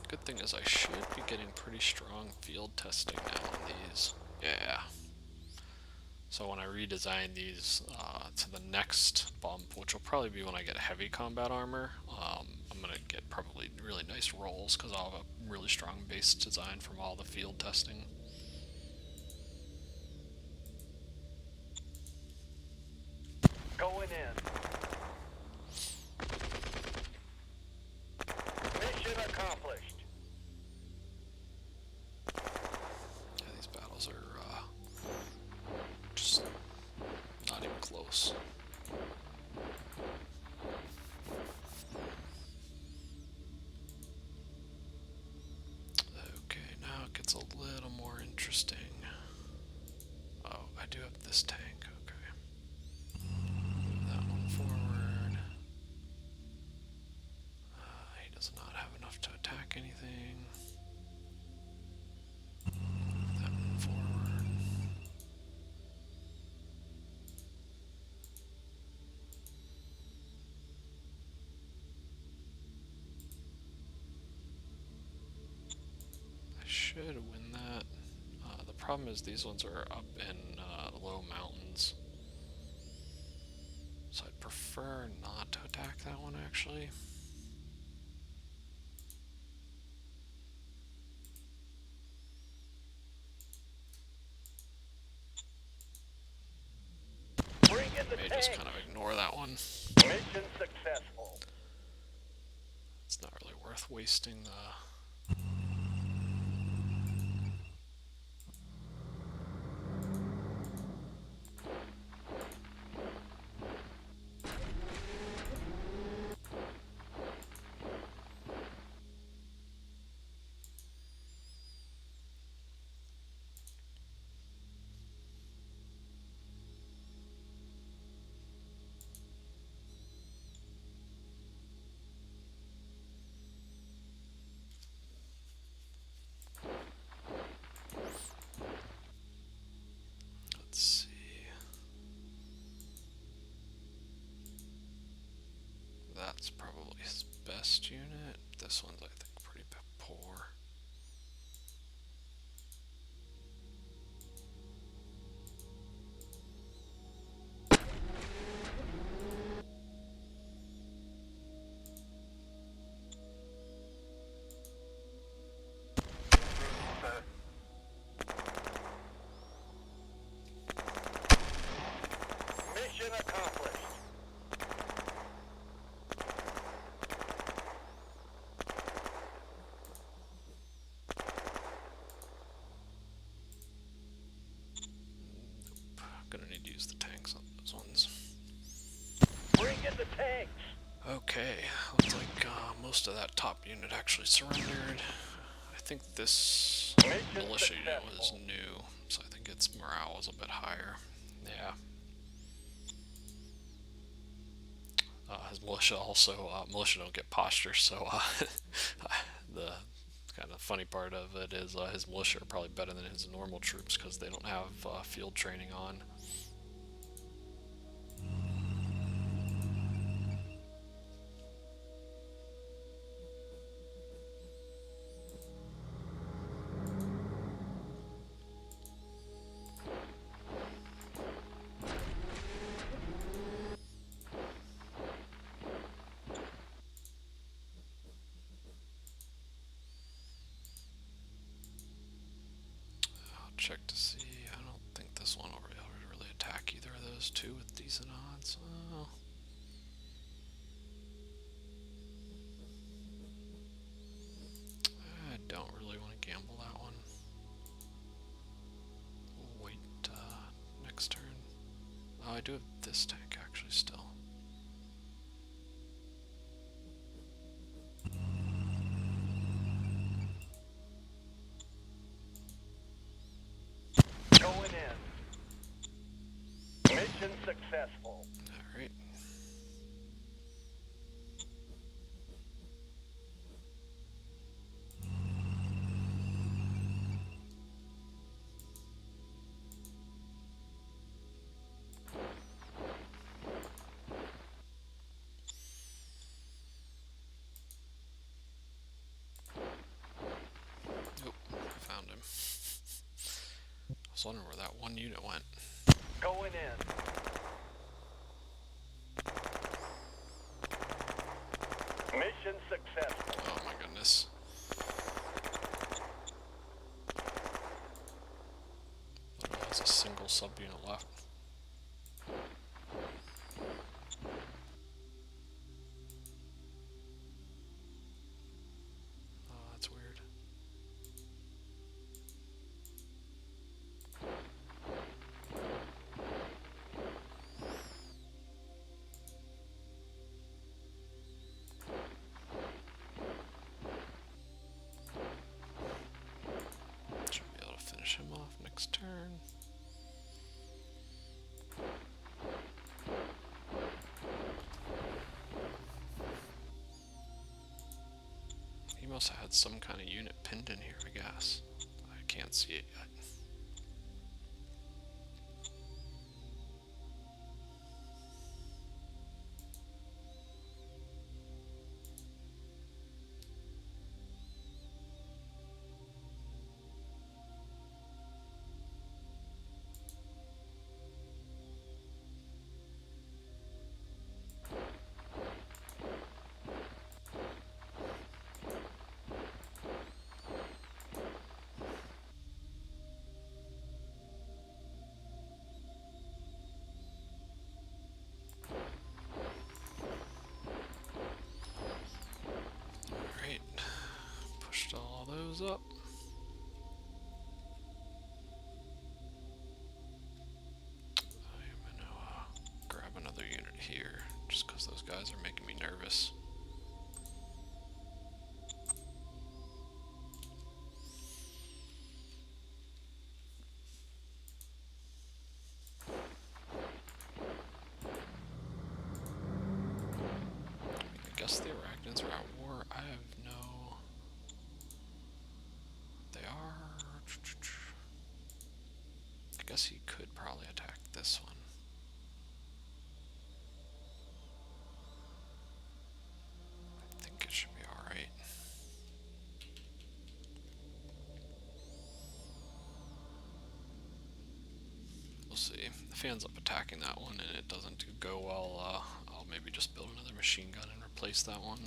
Good thing is I should be getting pretty strong field testing now on these. Yeah. So when I redesign these to the next bump, which will probably be when I get heavy combat armor, I'm going to get probably really nice rolls because I'll have a really strong base design from all the field testing. Going in. Mission accomplished. Yeah, these battles are just not even close. Okay, now it gets a little more interesting. Oh, I do have this tank, okay. Move that one forward. He does not have enough to attack anything. Move that one forward. I should win that. The problem is these ones are up in low mountains. So I'd prefer not to attack that one actually. Bring in the May tank. just kind of ignore that one. Mission successful. It's not really worth wasting the... Let's see. That's probably his best unit. This one's, I think, pretty poor. Mission accomplished. Gonna need to use the tanks on those ones. Bring in the tanks. Okay, looks like most of that top unit actually surrendered. I think this Mission militia unit was successful. new, so I think its morale was a bit higher. Yeah. His militia also, militia don't get posture, so the kind of funny part of it is his militia are probably better than his normal troops because they don't have field training on. I'll check to see. I don't think this one will really attack either of those two with decent odds. Oh. I don't really want to gamble that one. We'll wait next turn. Oh, I do have this tank actually still. Going in. Mission successful. Alright. Nope, I found him. I was wondering where that one unit went. Going in. Mission successful. Oh my goodness. There's a single subunit left. Oh, that's weird. Should be able to finish him off next turn. He must have had some kind of unit pinned in here, I guess. I can't see it yet. Alright, pushed all those up. I am going to grab another unit here, just because those guys are making me nervous. I guess the Arachnids are at war. I have no... They are... I guess he could probably attack this one. I think it should be alright. We'll see. If he ends up attacking that one and it doesn't go well, I'll maybe just build another machine gun and replace that one.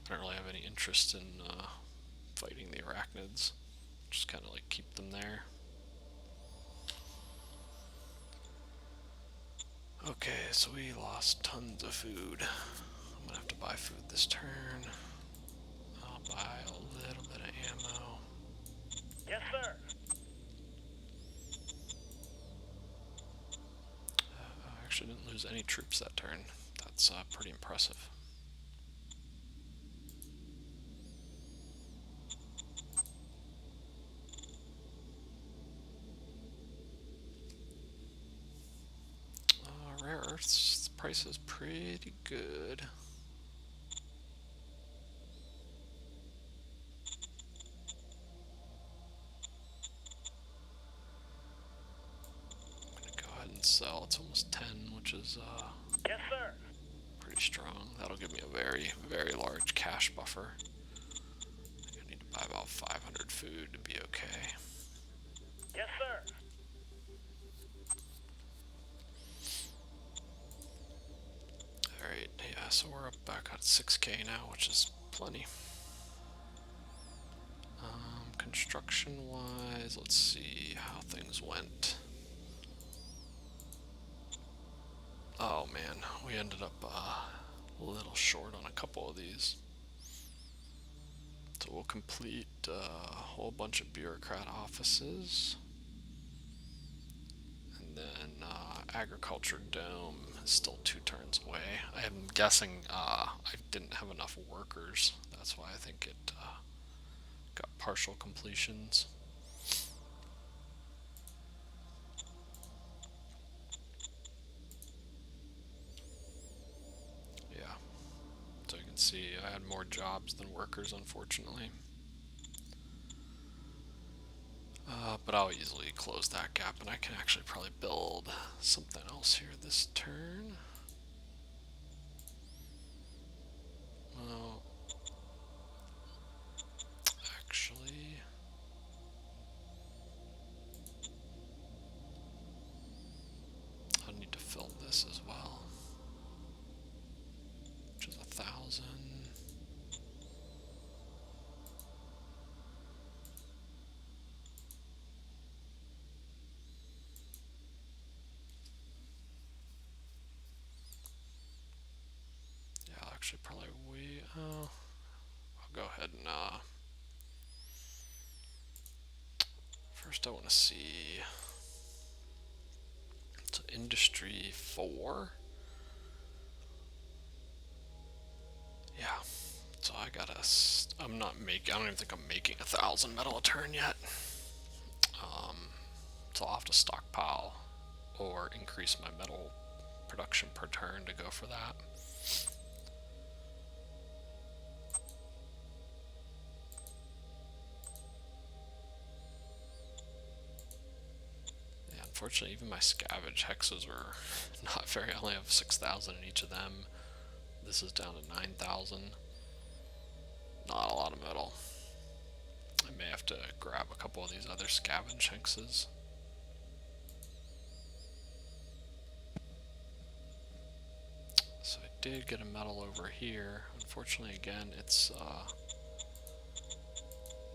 I don't really have any interest in fighting the Arachnids. Just kind of like keep them there. Okay, so we lost tons of food. I'm gonna have to buy food this turn. I'll buy a little bit of ammo. Yes, sir. I actually didn't lose any troops that turn. That's pretty impressive. Rare earths, price is pretty good. I'm gonna go ahead and sell. It's almost 10, which is Yes, sir. pretty strong. That'll give me a very, very large cash buffer. I need to buy about 500 food to be okay. Yes, sir. Alright, yeah, so we're up back at 6k now, which is plenty. Construction wise, let's see how things went. Oh man, we ended up a little short on a couple of these. So we'll complete a whole bunch of bureaucrat offices. And then agriculture dome is still 2 turns away. I'm guessing I didn't have enough workers. That's why I think it got partial completions. Yeah. So you can see I had more jobs than workers, unfortunately. But I'll easily close that gap, and I can actually probably build something else here this turn. Well, actually, I need to fill this as well, which is 1,000. Yeah, I'll actually probably wait. I'll go ahead and first I want to see. So industry 4. Yeah. So I gotta. I'm not making. I don't even think I'm making 1,000 metal a turn yet. So I'll have to stockpile or increase my metal production per turn to go for that. Yeah, unfortunately, even my scavenge hexes are not very. I only have 6,000 in each of them. This is down to 9,000. Not a lot of metal. I may have to grab a couple of these other scavenge hexes. So I did get a metal over here. Unfortunately, again, it's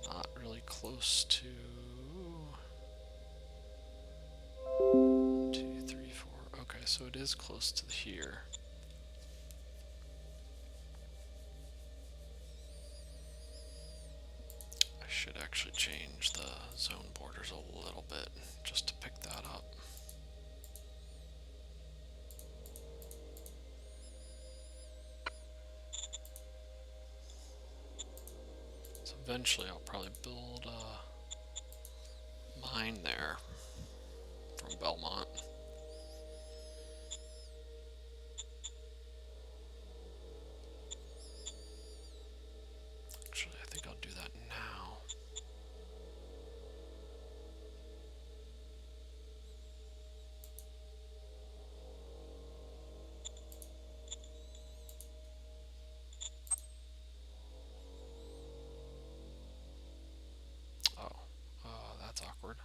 not really close to 1, 2, 3, 4. Okay, so it is close to here. I should actually change the zone borders a little bit just to pick that up. So eventually I'll probably build a mine there from Belmont. Actually, I think I'll do that now. Oh, that's awkward.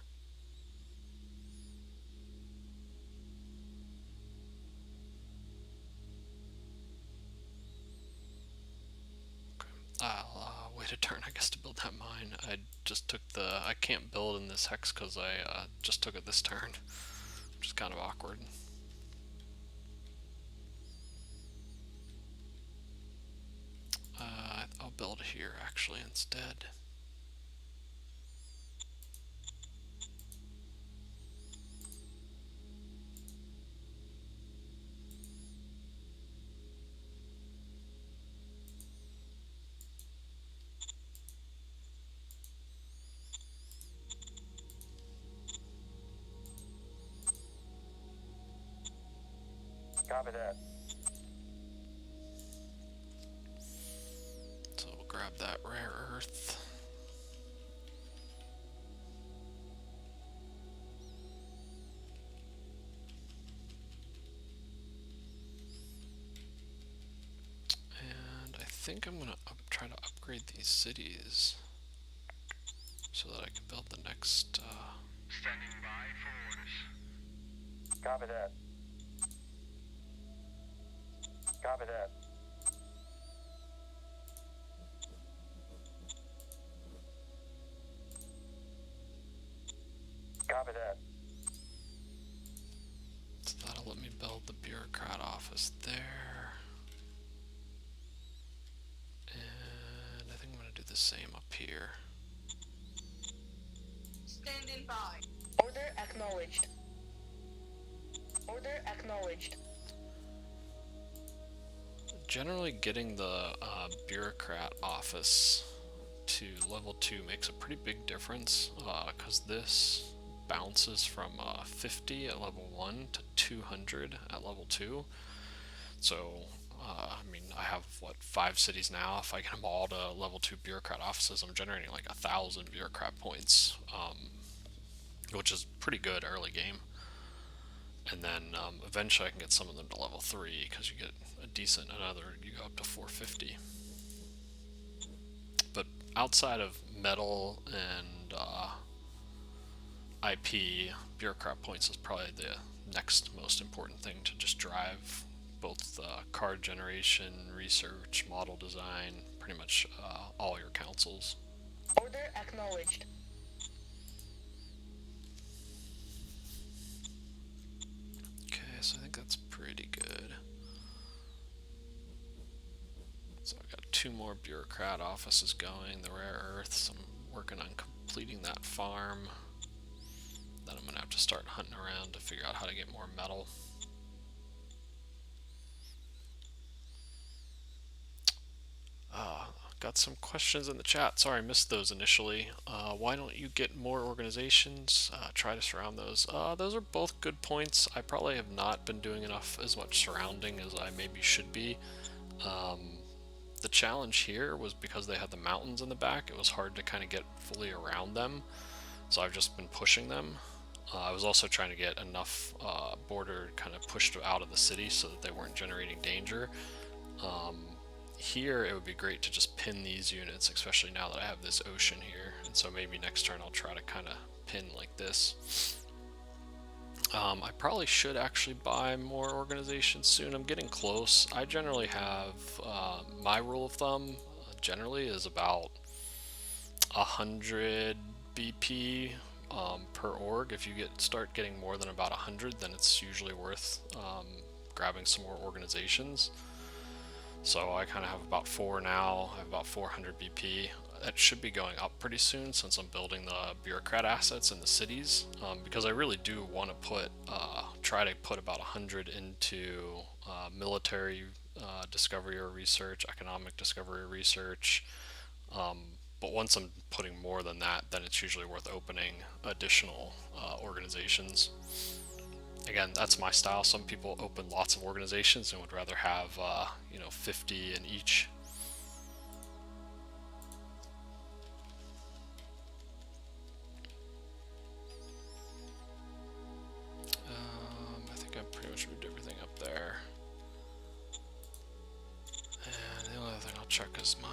Okay, I'll wait a turn, I guess, to build that mine. I just took the. I can't build in this hex because I just took it this turn, which is kind of awkward. I'll build here actually instead. Copy that. grab that rare earth. And I think I'm gonna try to upgrade these cities so that I can build the next. Standing by for orders. Copy that. Copy that. Copy that. So that'll let me build the bureaucrat office there. And I think I'm gonna do the same up here. Standing by. Order acknowledged. Order acknowledged. Generally, getting the bureaucrat office to level 2 makes a pretty big difference, because this bounces from 50 at level 1 to 200 at level 2. So, I mean, I have, what, 5 cities now. If I get them all to level 2 bureaucrat offices, I'm generating like 1,000 bureaucrat points, which is pretty good early game. And then eventually I can get some of them to level 3 because you get a decent, you go up to 450. But outside of metal and IP, bureaucrat points is probably the next most important thing to just drive both card generation, research, model design, pretty much all your councils. Order acknowledged. Okay, so I think that's pretty good. So I've got 2 more bureaucrat offices going, the rare earths. I'm working on completing that farm. Then I'm gonna have to start hunting around to figure out how to get more metal. Got some questions in the chat. Sorry, I missed those initially. Why don't you get more organizations? Try to surround those. Those are both good points. I probably have not been doing as much surrounding as I maybe should be. The challenge here was because they had the mountains in the back, it was hard to kind of get fully around them. So I've just been pushing them. I was also trying to get enough border kind of pushed out of the city so that they weren't generating danger. Here it would be great to just pin these units, especially now that I have this ocean here, and so maybe next turn I'll try to kind of pin like this. I probably should actually buy more organizations soon. I'm getting close. I generally have my rule of thumb generally is about 100 BP per org. If you start getting more than about 100, then it's usually worth grabbing some more organizations. So I kind of have about 4 now. I have about 400 BP. That should be going up pretty soon since I'm building the bureaucrat assets in the cities, because I really do want to try to put about 100 into military discovery or research, economic discovery or research. But once I'm putting more than that, then it's usually worth opening additional organizations. Again, that's my style. Some people open lots of organizations and would rather have 50 in each. I think I pretty much moved everything up there. And the only other thing I'll check is my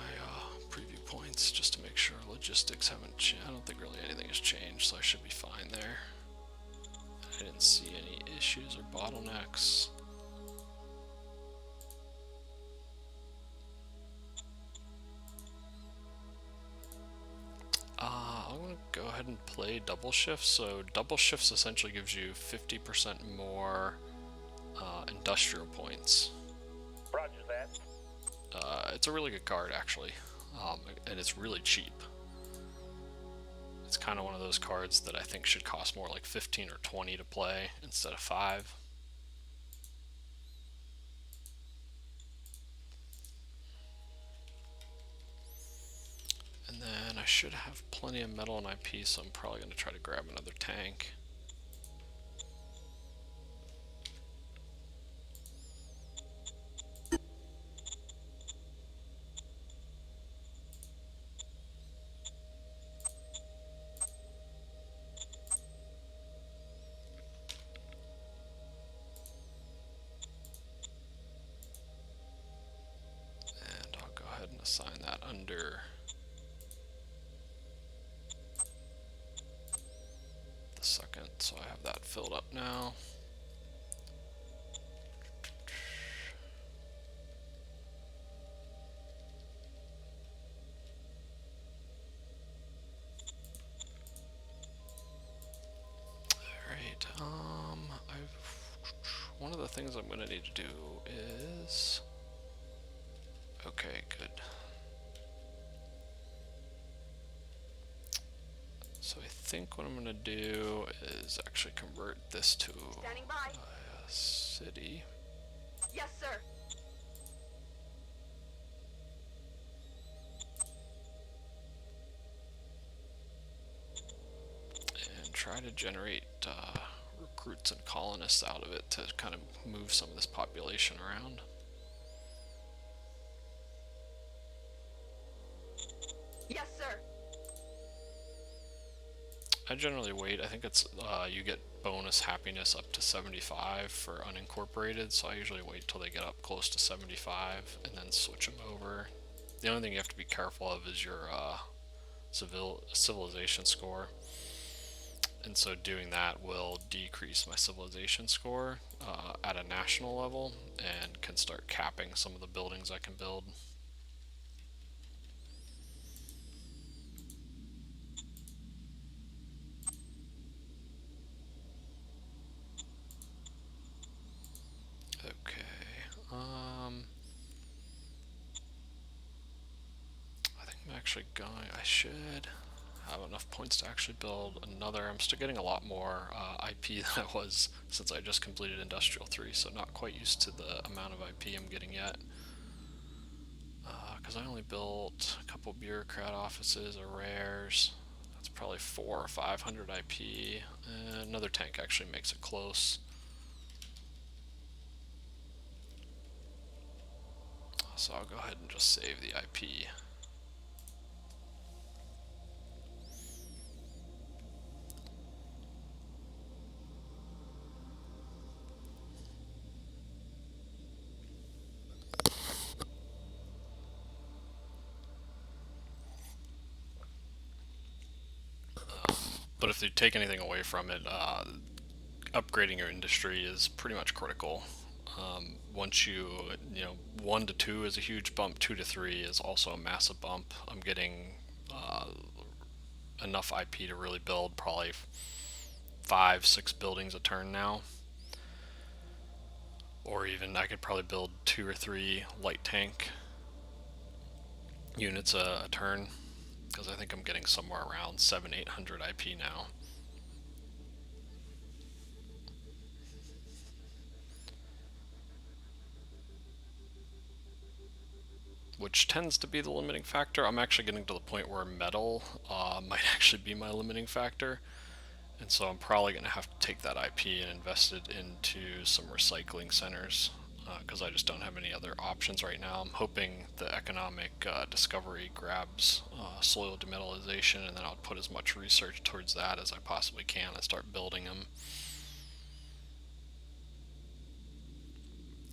preview points just to make sure logistics haven't changed. I don't think really anything has changed, so I should be fine there. I didn't see any issues or bottlenecks. I'm going to go ahead and play double shifts. So double shifts essentially gives you 50% more industrial points. Roger that. It's a really good card actually, and it's really cheap. It's kind of one of those cards that I think should cost more like 15 or 20 to play instead of 5. And then I should have plenty of metal and IP, so I'm probably going to try to grab another tank. under the second, so I have that filled up now. Alright, one of the things I'm going to need to do is... Okay, good. So I think what I'm going to do is actually convert this to a city. Yes, sir. And try to generate recruits and colonists out of it to kind of move some of this population around. Yes, sir. I generally wait. I think it's you get bonus happiness up to 75 for unincorporated, so I usually wait till they get up close to 75 and then switch them over. The only thing you have to be careful of is your civilization score, and so doing that will decrease my civilization score at a national level and can start capping some of the buildings I can build. Okay. I think I'm actually going. I should have enough points to actually build another. I'm still getting a lot more IP than I was since I just completed Industrial 3, so not quite used to the amount of IP I'm getting yet. Because I only built a couple bureaucrat offices or rares. That's probably 400 or 500 IP. Another tank actually makes it close. So I'll go ahead and just save the IP. But if you take anything away from it, upgrading your industry is pretty much critical. Once you 1 to 2 is a huge bump, 2 to 3 is also a massive bump. I'm getting enough IP to really build probably 5-6 buildings a turn now. Or even I could probably build 2 or 3 light tank units a turn, because I think I'm getting somewhere around 700-800 IP now. Which tends to be the limiting factor. I'm actually getting to the point where metal might actually be my limiting factor, and so I'm probably going to have to take that IP and invest it into some recycling centers, because I just don't have any other options right now. I'm hoping the economic discovery grabs soil demineralization, and then I'll put as much research towards that as I possibly can and start building them.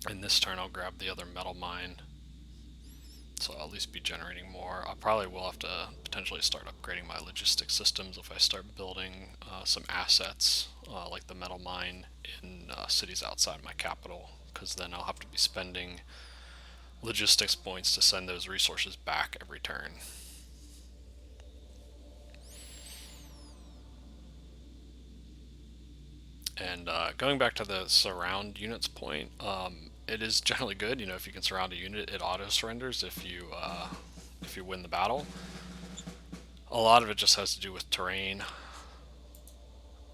And this turn I'll grab the other metal mine, so I'll at least be generating more. I probably will have to potentially start upgrading my logistics systems if I start building some assets like the metal mine in cities outside my capital, because then I'll have to be spending logistics points to send those resources back every turn. And going back to the surround units point, it is generally good. If you can surround a unit, it auto surrenders if you win the battle. A lot of it just has to do with terrain.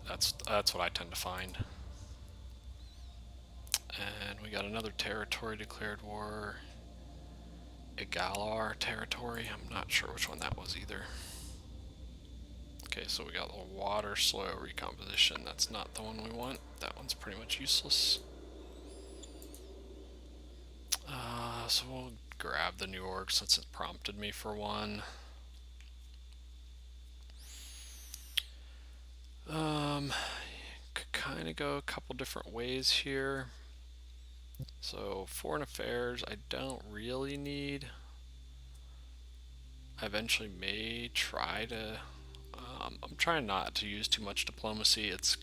That's what I tend to find. And we got another territory declared war. Igalar territory. I'm not sure which one that was either. Okay, so we got the water soil recomposition. That's not the one we want. That one's pretty much useless. So we'll grab the New Org since it prompted me for one. Could kind of go a couple different ways here. So foreign affairs, I don't really need. I eventually may try to. I'm trying not to use too much diplomacy. It's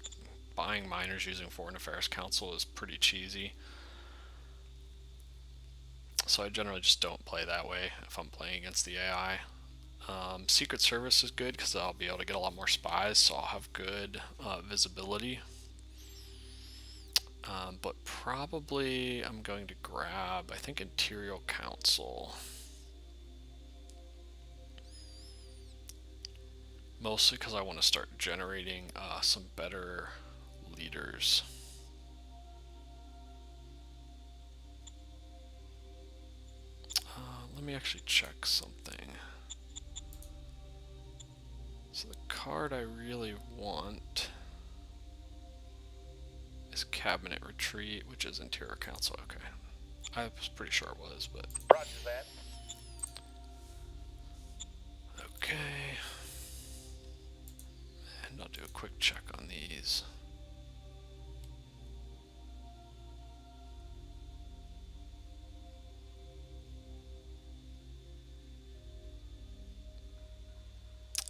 buying miners using Foreign Affairs Council is pretty cheesy. So I generally just don't play that way if I'm playing against the AI. Secret Service is good because I'll be able to get a lot more spies, so I'll have good visibility. But probably I'm going to grab, I think, Interior Council. Mostly because I want to start generating some better leaders. Let me actually check something. So the card I really want is Cabinet Retreat, which is Interior Council. Okay. I was pretty sure it was, but... Roger that. Okay. And I'll do a quick check on these.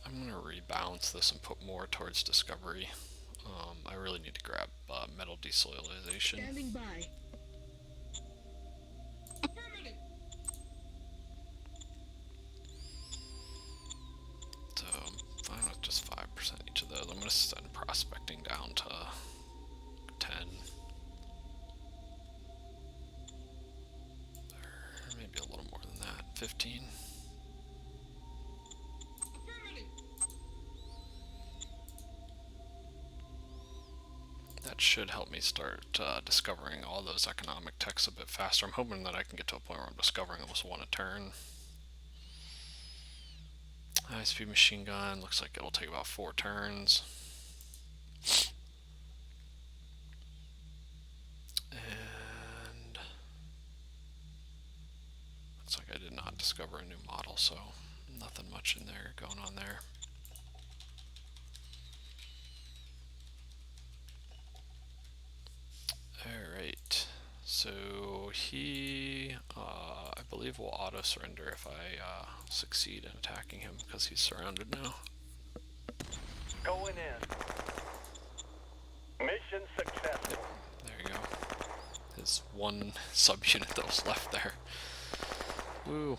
I'm going to rebalance this and put more towards discovery. I really need to grab metal desoilization. Standing by. Affirmative. So I'm fine with just 5% each of those. I'm going to send prospecting down to 10. Or maybe a little more than that. 15. That should help me start discovering all those economic techs a bit faster. I'm hoping that I can get to a point where I'm discovering almost one a turn. High-speed machine gun, looks like it'll take about 4 turns. And looks like I did not discover a new model, so nothing much in there going on there. Alright, so he, I believe, will auto-surrender if I succeed in attacking him because he's surrounded now. Going in. Mission successful. There you go. His one subunit that was left there. Woo.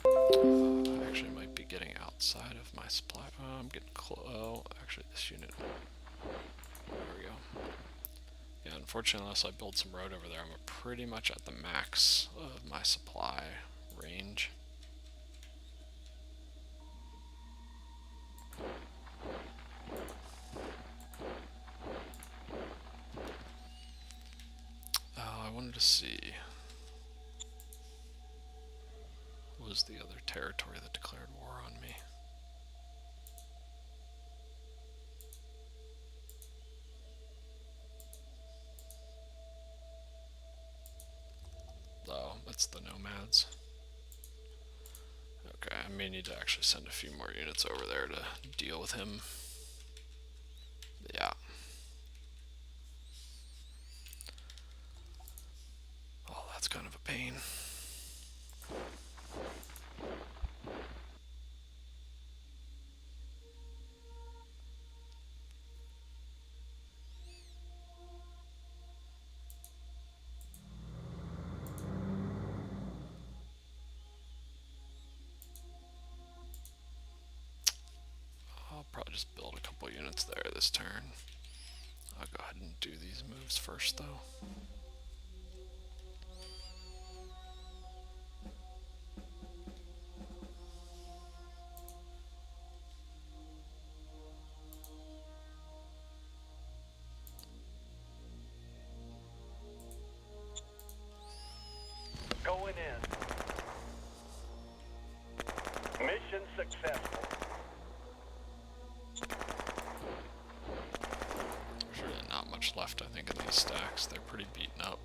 I actually might be getting outside of my supply. I'm getting close. Oh, actually, this unit. There we go. Yeah, unfortunately, unless I build some road over there, I'm pretty much at the max of my supply range. I wanted to see. What was the other territory that declared war on me? Oh, that's the nomads. Okay, I may need to actually send a few more units over there to deal with him. Yeah. Oh, that's kind of a pain. I'll probably just build a couple units there this turn. I'll go ahead and do these moves first, though. Going in. Mission successful. There's really not much left, I think, in these stacks. They're pretty beaten up.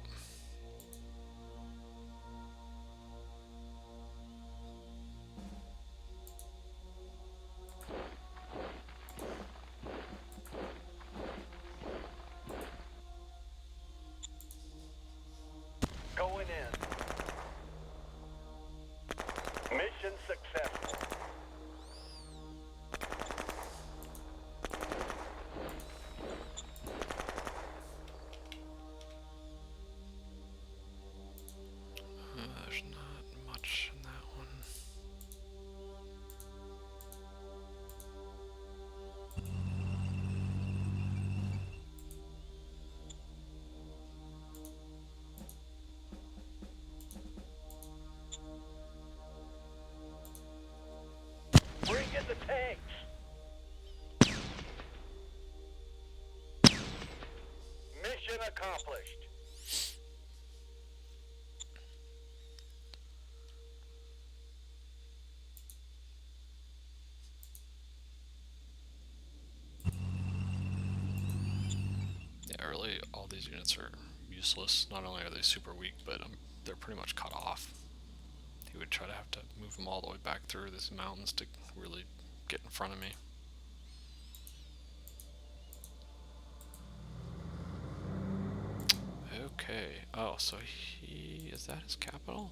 accomplished. Yeah, really, all these units are useless. Not only are they super weak, but they're pretty much cut off. He would try to have to move them all the way back through these mountains to really get in front of me. Okay. Oh, so is that his capital?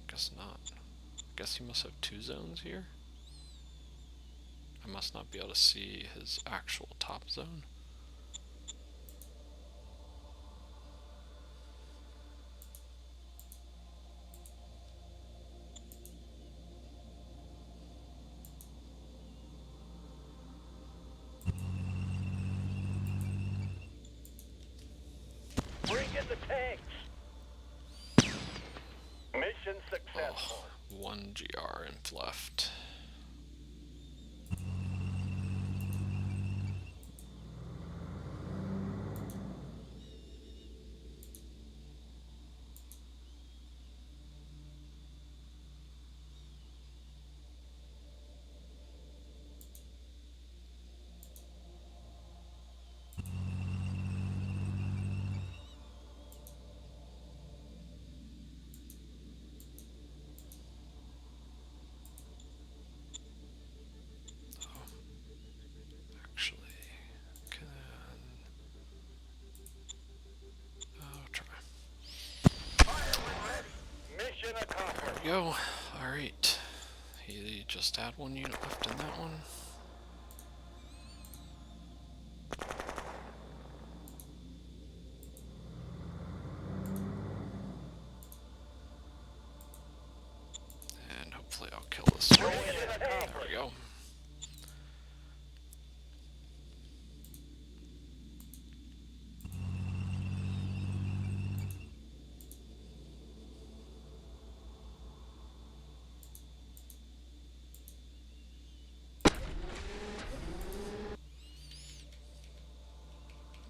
Guess not. Guess he must have two zones here. I must not be able to see his actual top zone. Bring in the tanks. Mission successful. Oh, 1 GR left. Actually, can I'll try. Mission accomplished. There we go. Alright. He just had one unit left in that one. And hopefully I'll kill this one. There we go.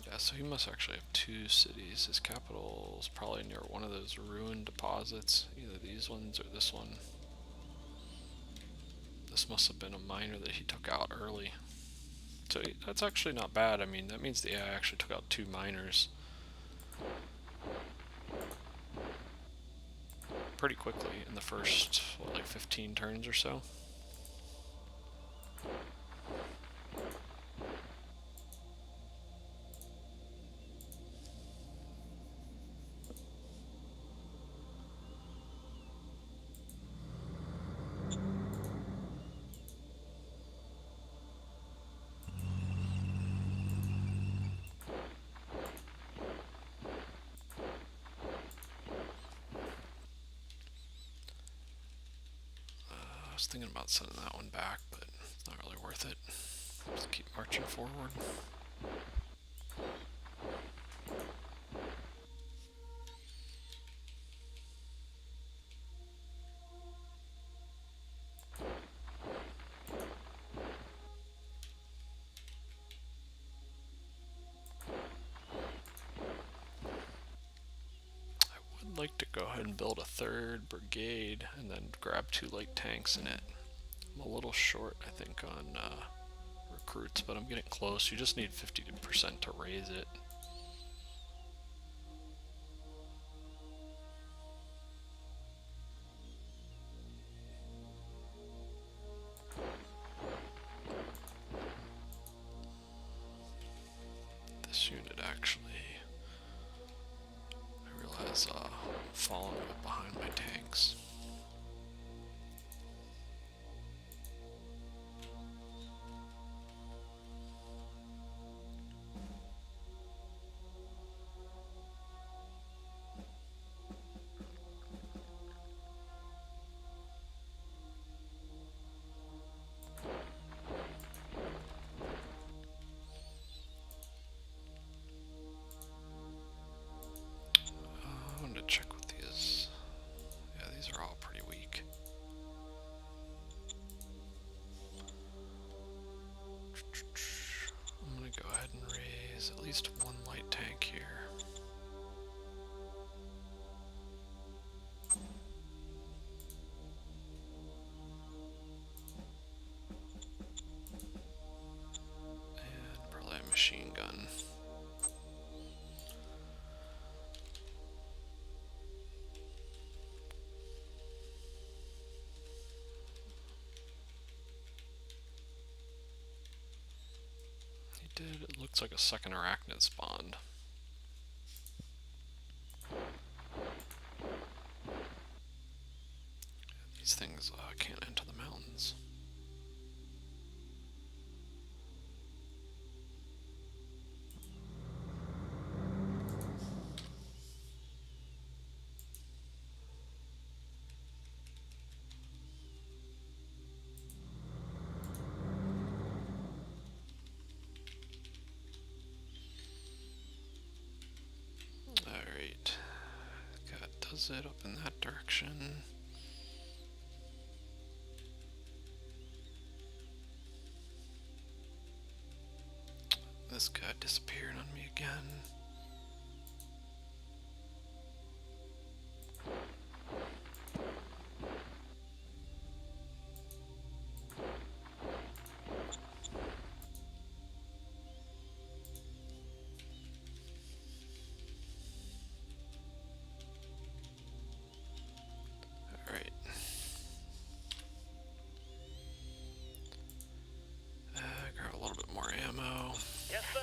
Yeah, so he must actually have two cities. His capital is probably near one of those ruined deposits. Either these ones or this one. This must have been a miner that he took out early. So that's actually not bad. I mean, that means the AI actually took out 2 miners pretty quickly in the first, what, like 15 turns or so. I was thinking about sending that one back, but it's not really worth it. Just keep marching forward. I would like to go ahead and build a 3rd brigade and then grab 2 light tanks in it. I'm a little short, I think, on recruits, but I'm getting close. You just need 50% to raise it. This unit actually, I realize, falling a bit behind my tanks. I wanted to check with these. Yeah, these are least one light tank here. And probably a machine gun. It looks like a second arachnid spawned. These things can't enter the mountains. Alright. Does it up in that direction? This guy disappeared on me again. Alright. Grab a little bit more ammo. Yes, sir.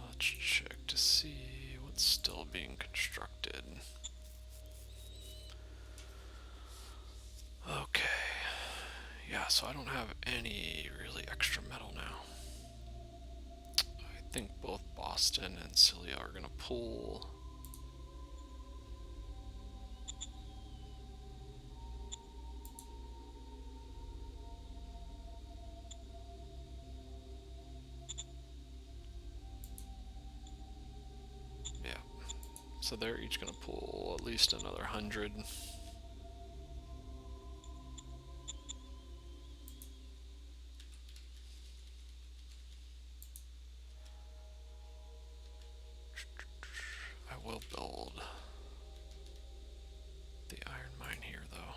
Let's check to see what's still being constructed. Okay. Yeah, so I don't have any really extra metal now. I think both Boston and Cilia are gonna pull. Yeah. So they're each gonna pull at least another 100. I will build the iron mine here, though.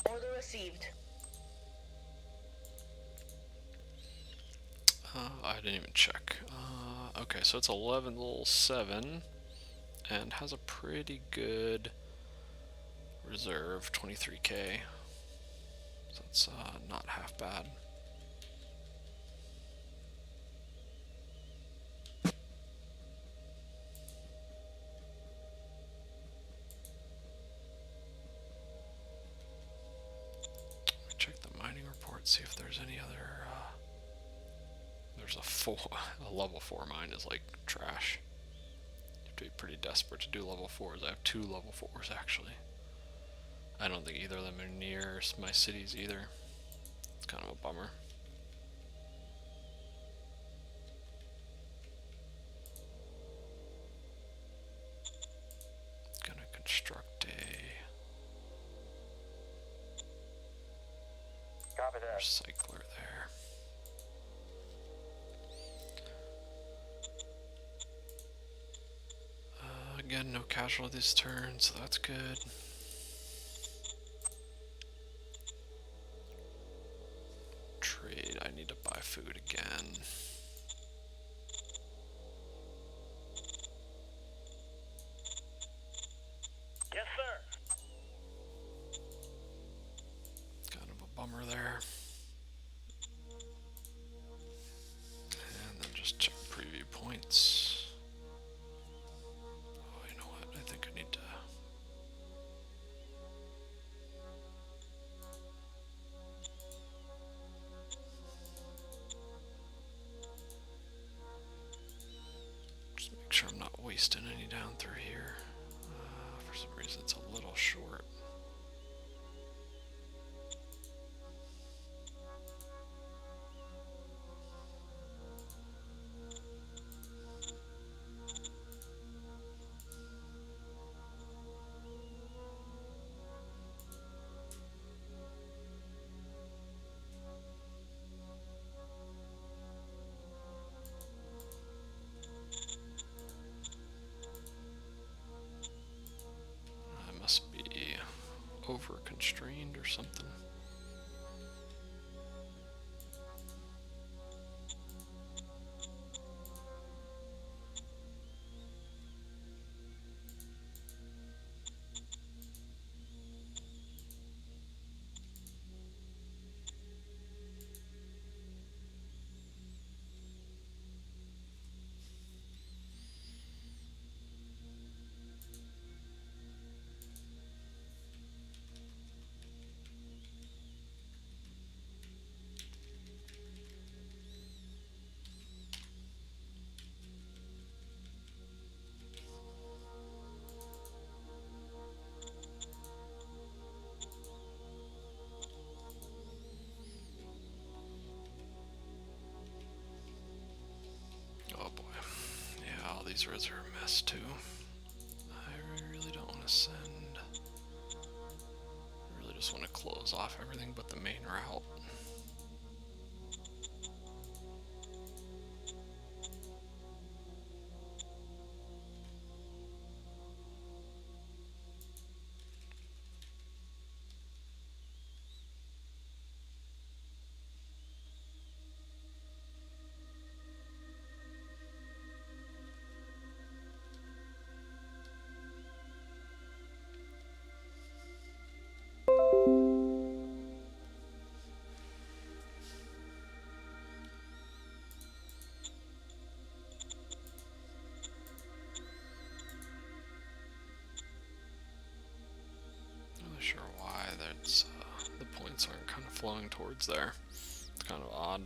Order received. I didn't even check. Okay, so it's 11.07 and has a pretty good reserve, 23k. So it's not half bad. Check the mining report, see if there's any other. There's a level 4 mine is like trash. You have to be pretty desperate to do level 4s. I have 2 level 4s actually. I don't think either of them are near my cities either. It's kind of a bummer. Gonna construct a Copy that. recycler there. Again, no casualties this turn, so that's good. Trade, I need to buy food again. Yes, sir. Kind of a bummer there. And then just check preview points. Oh, you know what? I think I need to. Just make sure I'm not wasting any down through here. For some reason it's a little short. I must be over constrained or something. Oh boy. Yeah, all these roads are a mess too. I really don't want to send. I really just want to close off everything but the main route. Sure why that's the points aren't kind of flowing towards there. It's kind of odd.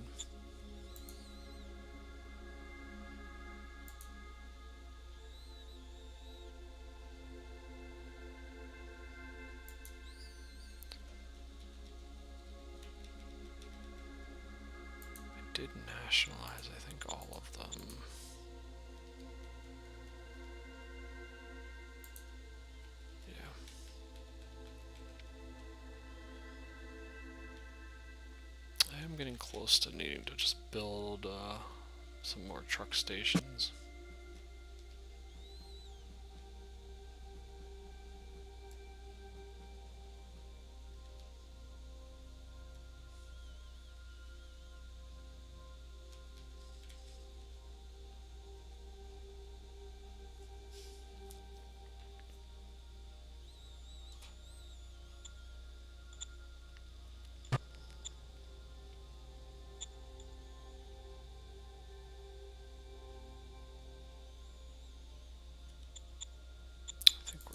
I did nationalize, I think, all of them. I'm getting close to needing to just build some more truck stations.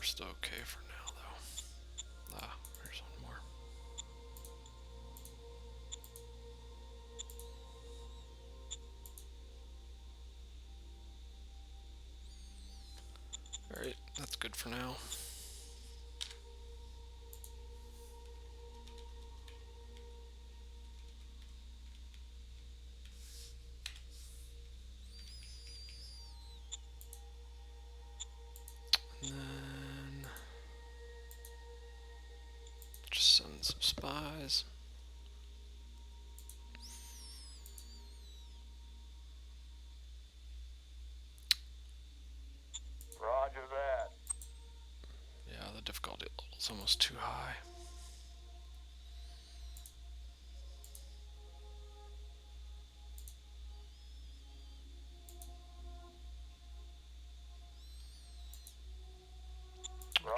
Still okay for now, though. Ah, here's one more. Alright, that's good for now. And then just send some spies. Roger that. Yeah, the difficulty level is almost too high.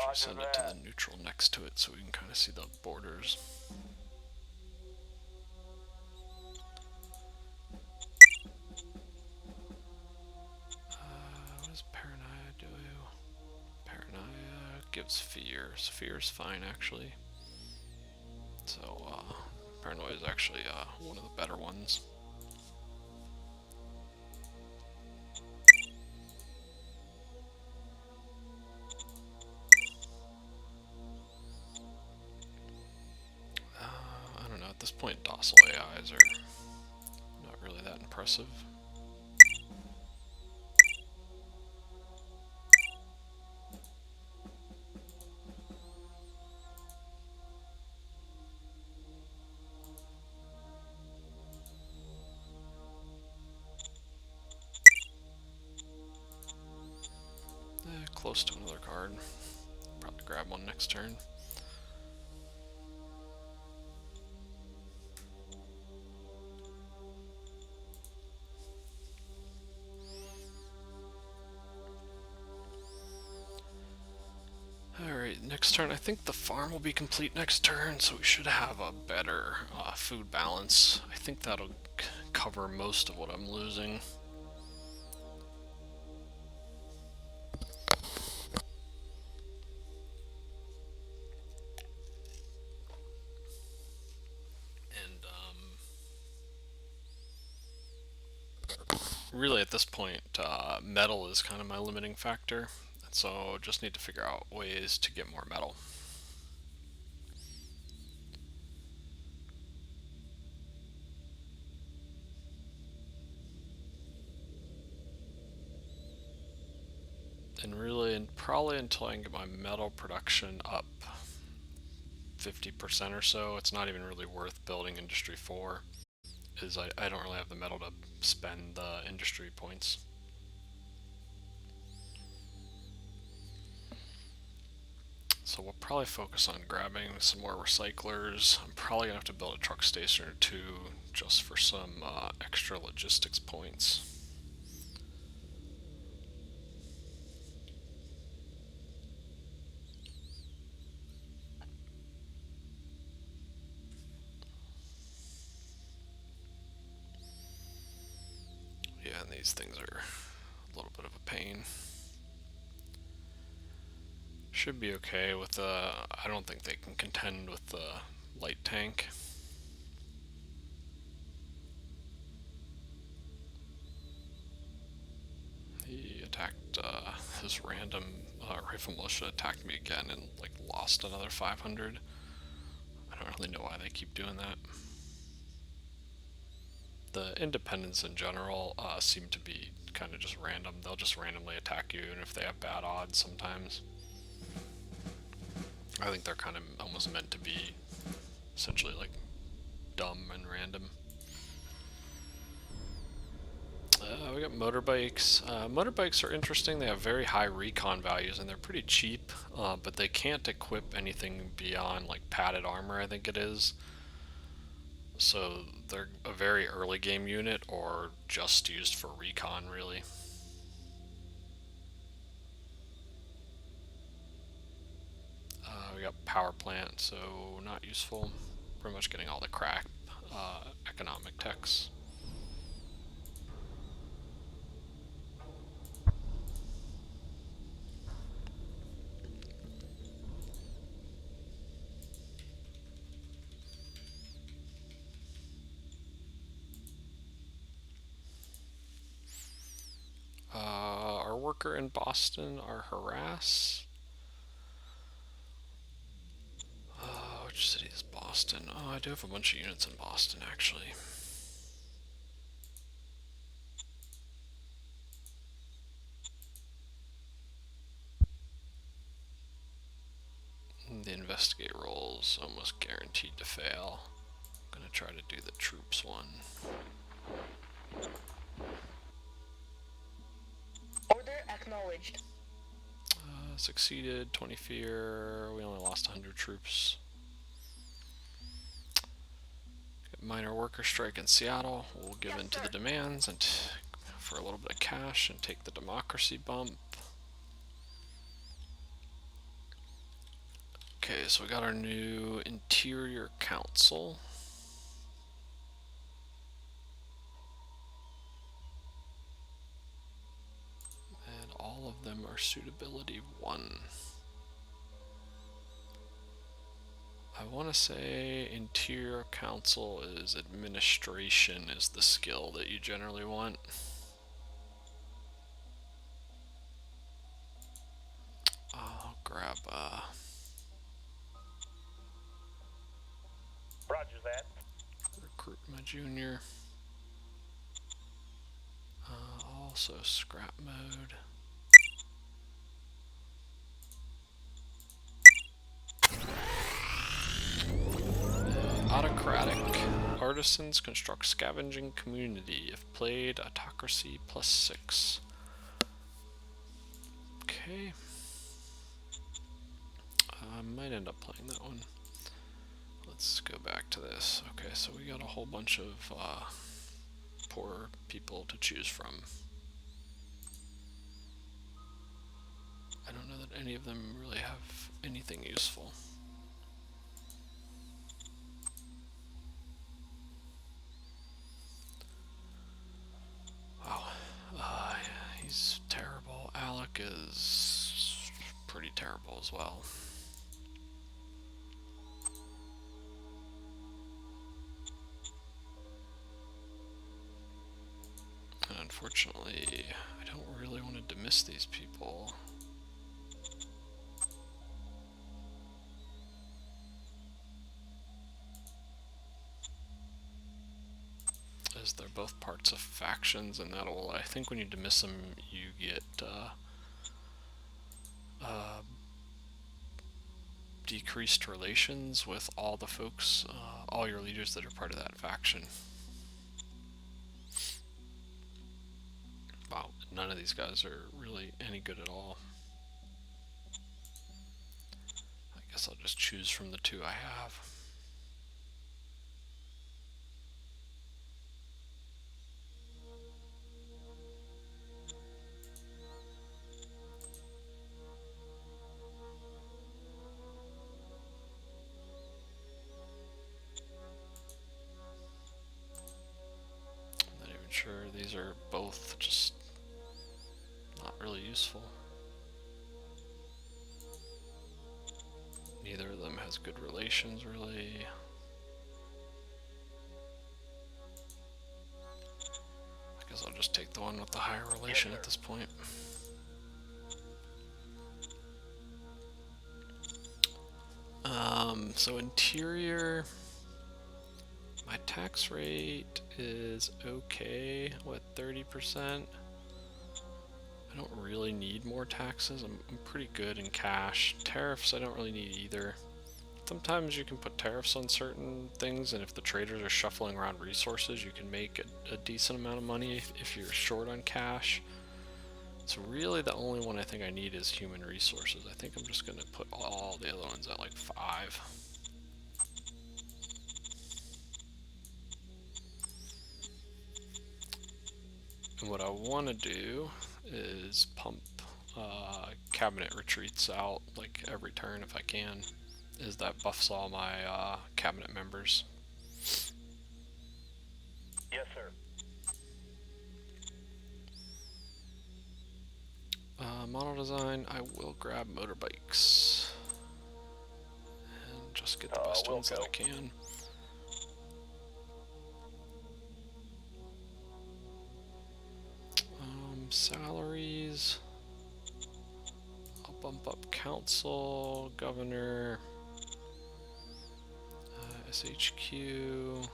Actually send it to the neutral next to it so we can kind of see the borders. What does paranoia do? Paranoia gives fears. Fear's fine, actually. So, paranoia is actually one of the better ones. point, docile AIs are not really that impressive. Close to another card. Probably grab one next turn. Alright, next turn. I think the farm will be complete next turn, so we should have a better food balance. I think that'll cover most of what I'm losing. And really at this point, metal is kind of my limiting factor. So just need to figure out ways to get more metal. And really, and probably until I can get my metal production up 50% or so, it's not even really worth building Industry 4, is I don't really have the metal to spend the industry points. So we'll probably focus on grabbing some more recyclers. I'm probably going to have to build a truck station or two just for some extra logistics points. Yeah, and these things are a little bit of a pain. Should be okay with the... I don't think they can contend with the light tank. He attacked his random rifle militia attacked me again and like lost another 500. I don't really know why they keep doing that. The independents in general seem to be kind of just random. They'll just randomly attack you, and if they have bad odds sometimes. I think they're kind of almost meant to be essentially like dumb and random. We got motorbikes. Motorbikes are interesting. They have very high recon values and they're pretty cheap, but they can't equip anything beyond like padded armor, I think it is. So they're a very early game unit or just used for recon, really. We got power plant, so not useful. Pretty much getting all the crap economic techs. Our worker in Boston, our harass. Which city is Boston? Oh, I do have a bunch of units in Boston, actually. The investigate roll is almost guaranteed to fail. I'm gonna try to do the troops one. Order acknowledged. Succeeded, 20 fear, we only lost 100 troops. Minor worker strike in Seattle. We'll give in to the demands and for a little bit of cash and take the democracy bump. Okay, so we got our new interior council. And all of them are suitability 1. I want to say interior council is administration is the skill that you generally want. I'll grab Roger that. Junior. Also scrap mode. Autocratic. Artisans construct scavenging community. If played, autocracy +6. Okay. I might end up playing that one. Let's go back to this. Okay, so we got a whole bunch of poor people to choose from. I don't know that any of them really have anything useful. Wow. He's terrible. Alec is pretty terrible as well. And unfortunately, I don't really want to dismiss these people. As they're both parts of factions, and that'll, I think when you dismiss them, you get decreased relations with all the folks, all your leaders that are part of that faction. Wow, none of these guys are really any good at all. I guess I'll just choose from the two I have. Not even sure. These are both just not really useful. Neither of them has good relations, really. I guess I'll just take the one with the higher relation at this point. So interior, my tax rate is okay, what, 30%? I don't really need more taxes. I'm pretty good in cash. Tariffs I don't really need either. Sometimes you can put tariffs on certain things, and if the traders are shuffling around resources, you can make a decent amount of money if you're short on cash. So really the only one I think I need is human resources. I think I'm just going to put all the other ones at like 5. And what I want to do is pump cabinet retreats out like every turn if I can, is that buffs all my cabinet members. Yes, sir. Model design, I will grab motorbikes and just get the best ones that I can. Salaries, I'll bump up council, governor, SHQ.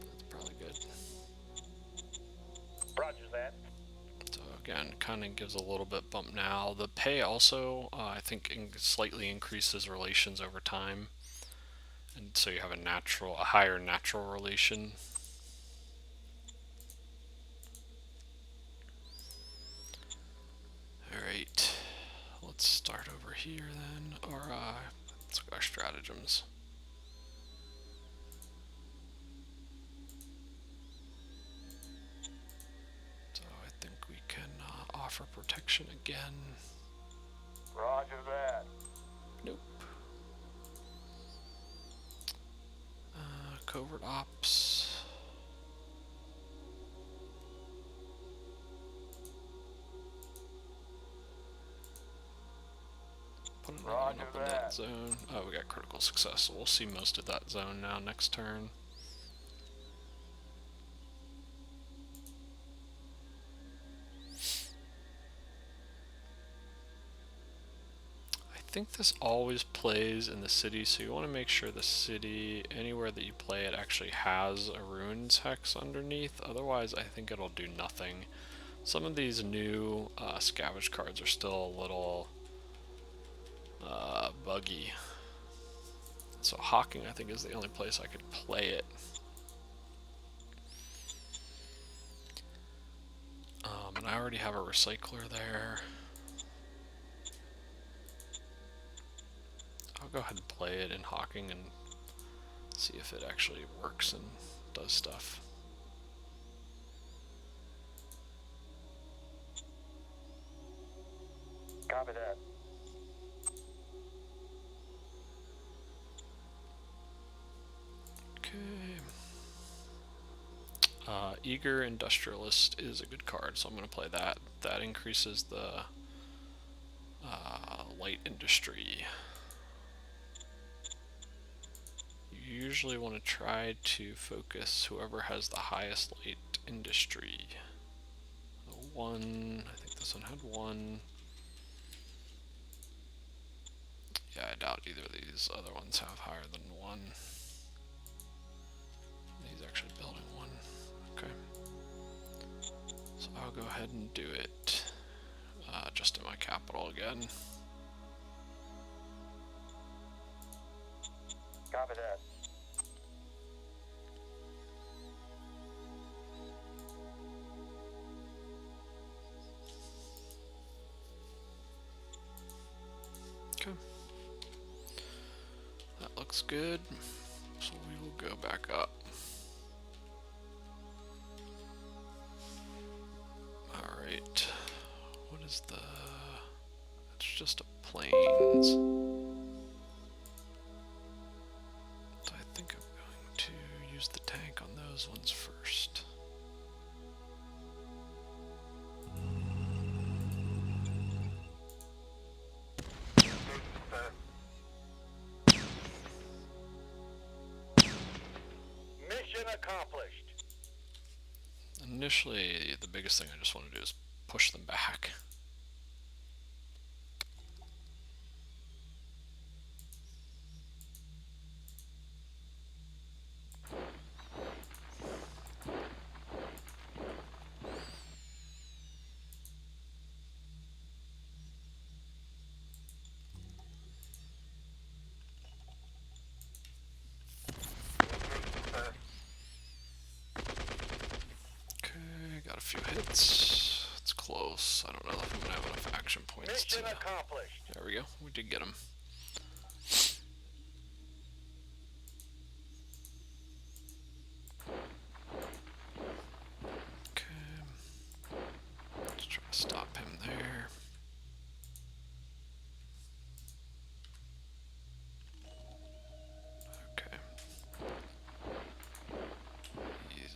That's probably good. Roger that. So again, kind of gives a little bit bump now. The pay also, I think, slightly increases relations over time, and so you have a higher natural relation. All right, let's start over here then, or let's look at our stratagems. So I think we can offer protection again. Roger that. Nope. Covert ops. Put another one up in that zone. Oh, we got critical success, so we'll see most of that zone now next turn. I think this always plays in the city, so you want to make sure the city, anywhere that you play it, actually has a ruins hex underneath. Otherwise, I think it'll do nothing. Some of these new scavenge cards are still a little buggy. So Hawking, I think, is the only place I could play it. And I already have a recycler there. I'll go ahead and play it in Hawking and see if it actually works and does stuff. Copy that. Okay. Eager Industrialist is a good card, so I'm going to play that. That increases the light industry. You usually want to try to focus whoever has the highest light industry. One, I think this one had one. Yeah, I doubt either of these other ones have higher than one. He's actually building one. Okay. So I'll go ahead and do it just in my capital again. Copy that. Okay. That looks good. So we will go back up. Alright. What is the... It's just a plains. So I think I'm going to use the tank on those ones first. Mission accomplished. Initially, the biggest thing I just want to do is push them back. Okay, got a few hits. It's close. I don't know if I'm going to have enough action points to... Mission accomplished. There we go. We did get him. Okay. Let's try to stop him there. Okay. He's,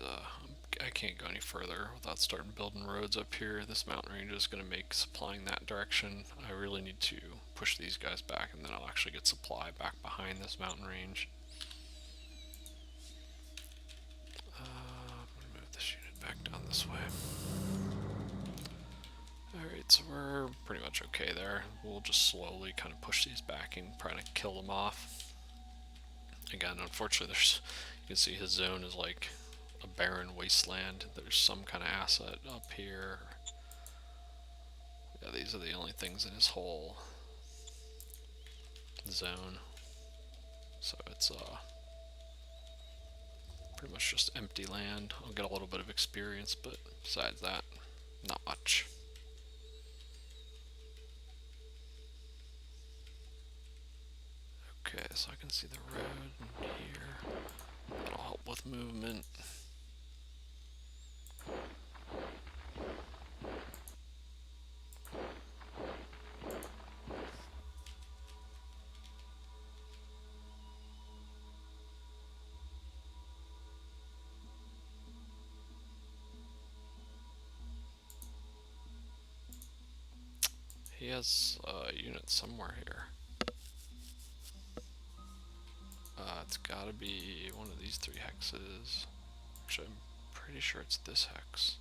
I can't go any further without starting building roads up here. This mountain range is going to make supplying that direction. I really need to push these guys back, and then I'll actually get supply back behind this mountain range. I'm going to move this unit back down this way. Alright, so we're pretty much okay there. We'll just slowly kind of push these back and try to kill them off. Again, unfortunately, you can see his zone is like a barren wasteland. There's some kind of asset up here. Yeah, these are the only things in his whole zone. So it's pretty much just empty land. I'll get a little bit of experience, but besides that, not much. Okay, so I can see the road in here. That'll help with movement. He has a unit somewhere here. It's gotta be one of these three hexes. Actually, I'm pretty sure it's this hex.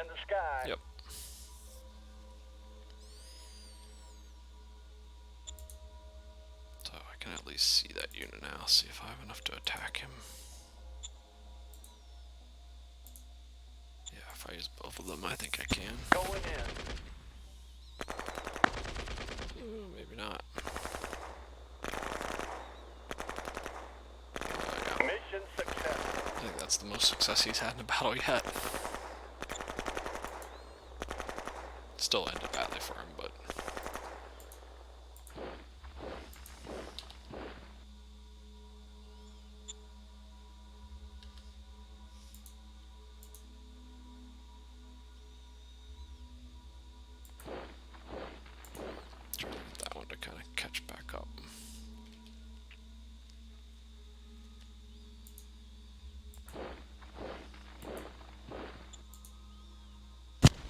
in the sky. Yep. So I can at least see that unit now, see if I have enough to attack him. Yeah, if I use both of them, I think I can. Going in. Maybe not. Mission successful. I think that's the most success he's had in a battle yet. Still ended badly for him, but... try to get that one to kind of catch back up.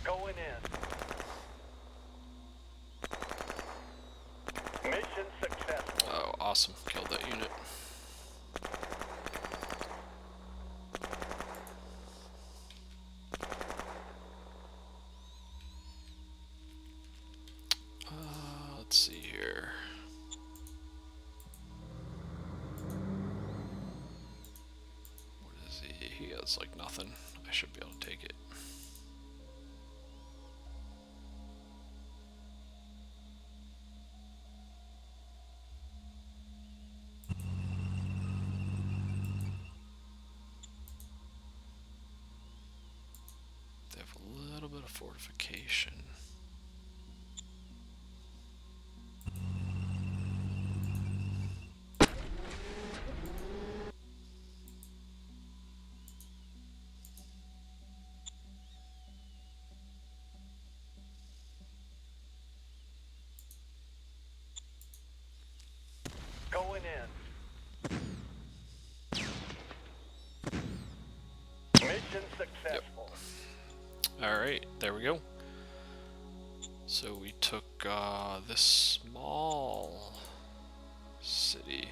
Going in. Mission successful. Oh, awesome. Killed that unit. Let's see here. What is he? He has like nothing. I should be able to take it. They have a little bit of fortification. Going in. Mission successful. Alright, there we go. So we took this small city.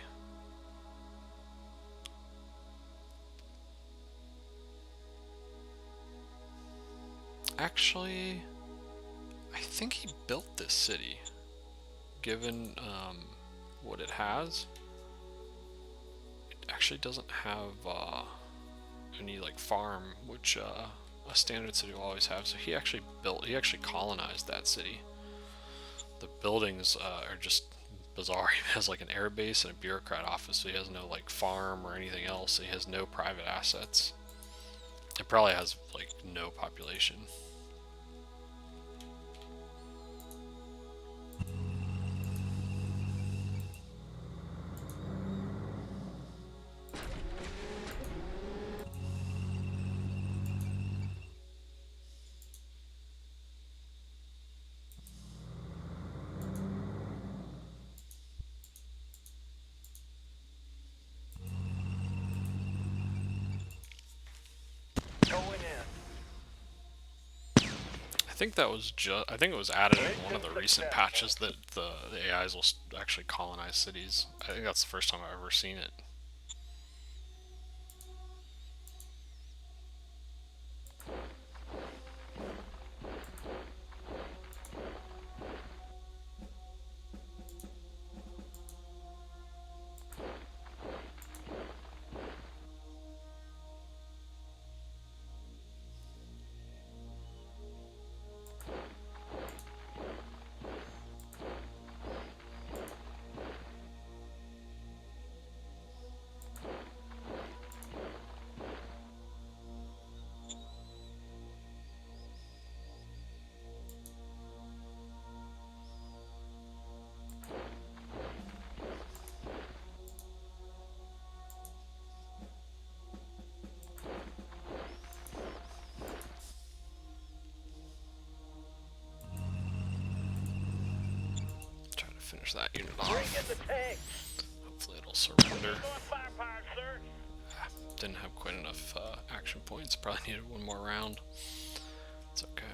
Actually, I think he built this city, given what it has. It actually doesn't have any like farm, which a standard city will always have. So he actually colonized that city. The buildings are just bizarre. He has like an air base and a bureaucrat office, so he has no like farm or anything else. So he has no private assets. It probably has like no population. Going in. I think that was I think it was added in one of the recent patches that the AIs will actually colonize cities. I think that's the first time I've ever seen it. Finish that unit off. Hopefully it'll surrender. Didn't have quite enough action points. Probably needed one more round. It's okay.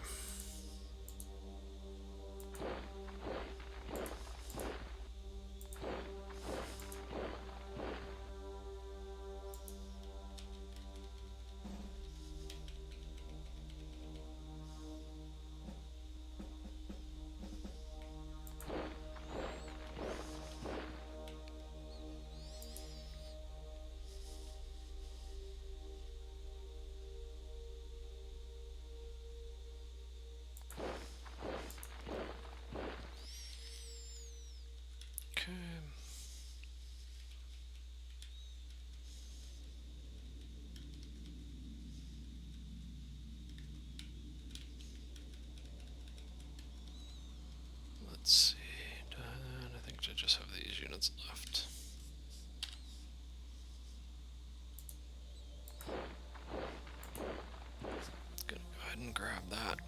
grab that.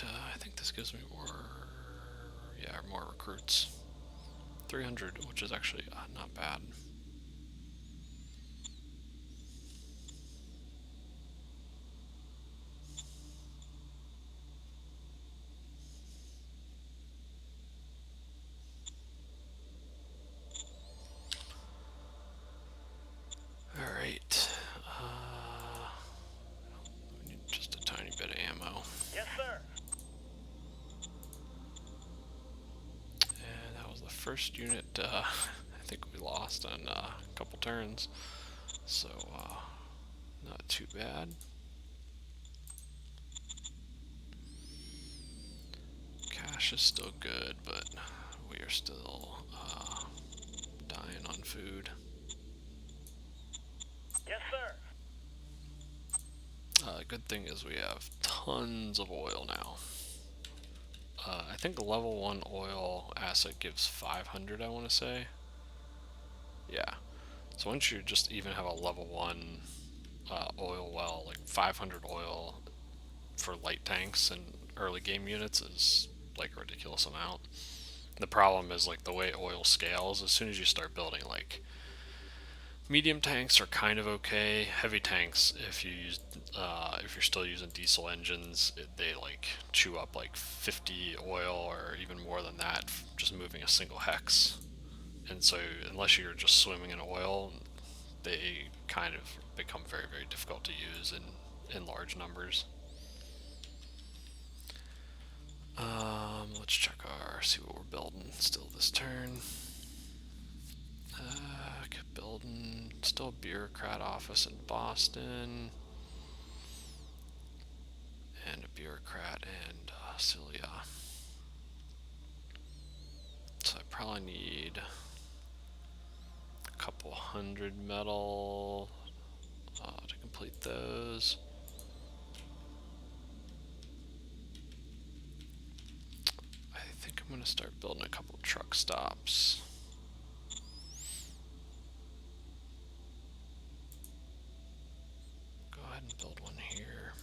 I think this gives me more, yeah, more recruits. 300, which is actually not bad. Alright. We need just a tiny bit of ammo. Yes, sir. And that was the first unit I think we lost on a couple turns. So, not too bad. Cash is still good, but we are still dying on food. Yes, sir. Good thing is we have tons of oil now. I think level 1 oil asset gives 500, I want to say. Yeah. So once you just even have a level 1 oil well, like 500 oil for light tanks and early game units is like a ridiculous amount. The problem is like the way oil scales, as soon as you start building like medium tanks are kind of okay. Heavy tanks, if you're still using diesel engines, they like chew up like 50 oil or even more than that, just moving a single hex. And so, unless you're just swimming in oil, they kind of become very, very difficult to use in large numbers. Let's check see what we're building still this turn. Building still a bureaucrat office in Boston, and a bureaucrat in Cilia. So I probably need a couple hundred metal to complete those. I think I'm going to start building a couple truck stops. Go ahead and build one here.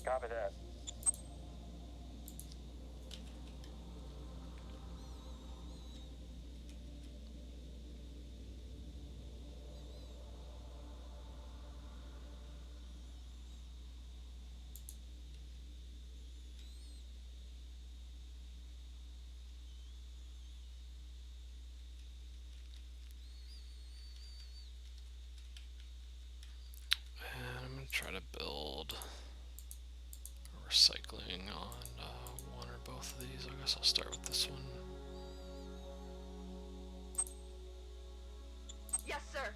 Copy that. And I'm going to try to build recycling on one or both of these. I guess I'll start with this one. Yes, sir.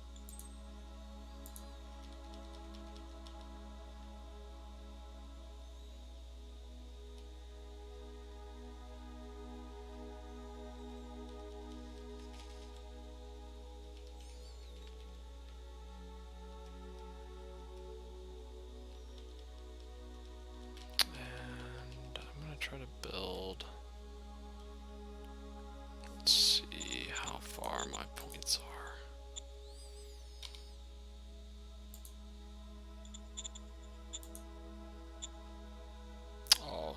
And I'm going to try to build. Let's see how far my points are. Oh,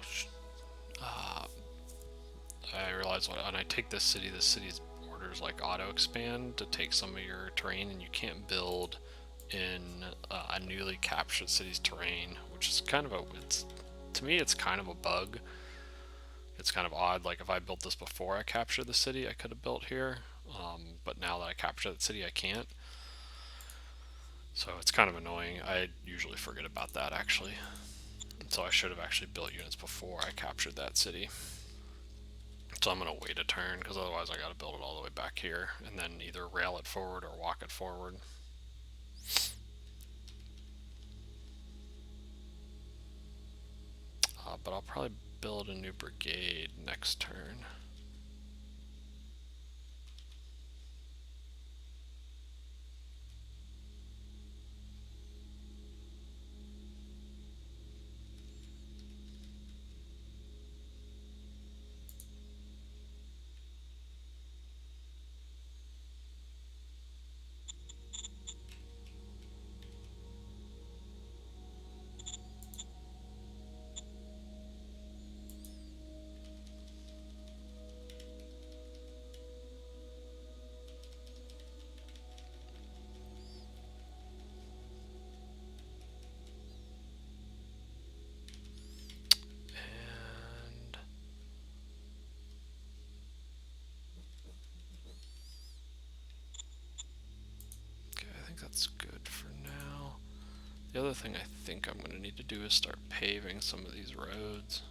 I realize when I take this city's borders like auto expand to take some of your terrain, and you can't build in a newly captured city's terrain, which is kind of to me, it's kind of a bug. It's kind of odd. Like if I built this before I captured the city, I could have built here, but now that I capture the city, I can't. So it's kind of annoying. I usually forget about that actually. So I should have actually built units before I captured that city. So I'm going to wait a turn, because otherwise I got to build it all the way back here, and then either rail it forward or walk it forward. But I'll probably build a new brigade next turn. The other thing I think I'm going to need to do is start paving some of these roads.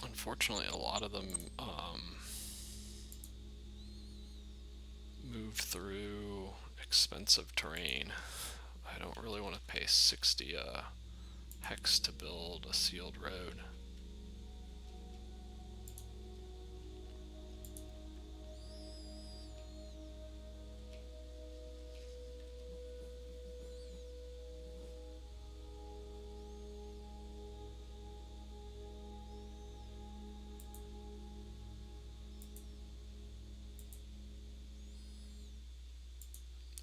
Unfortunately, a lot of them move through expensive terrain. I don't really want to pay 60 hex to build a sealed road.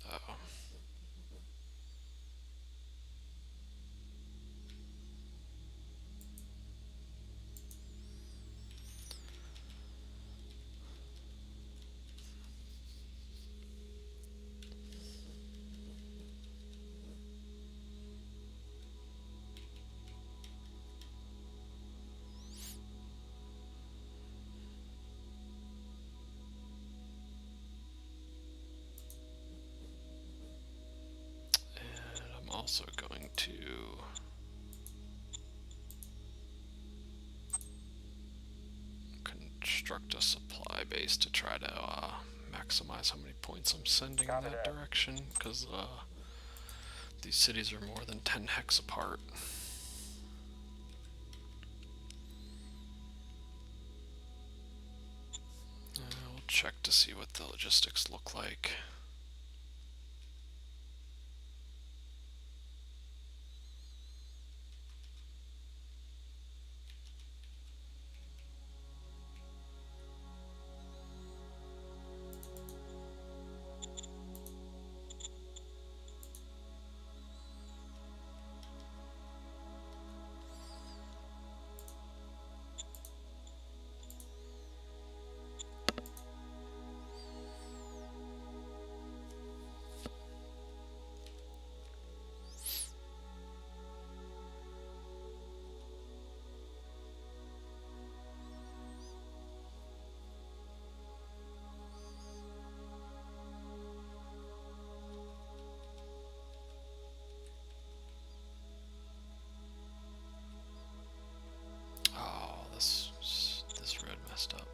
Uh-oh. And I'm also going to construct a supply base to try to maximize how many points I'm sending in that direction, because these cities are more than 10 hex apart. We'll check to see what the logistics look like. Oh, this road messed up.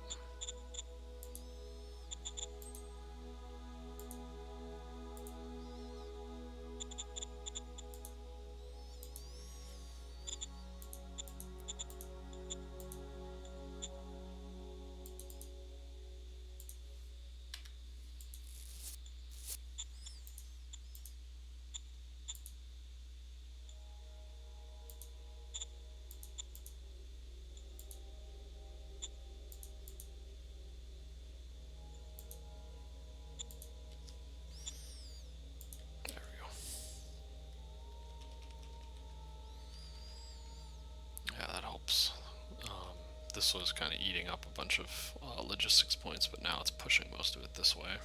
There we go. Yeah, that helps. This was kind of eating up a bunch of logistics points, but now it's pushing most of it this way.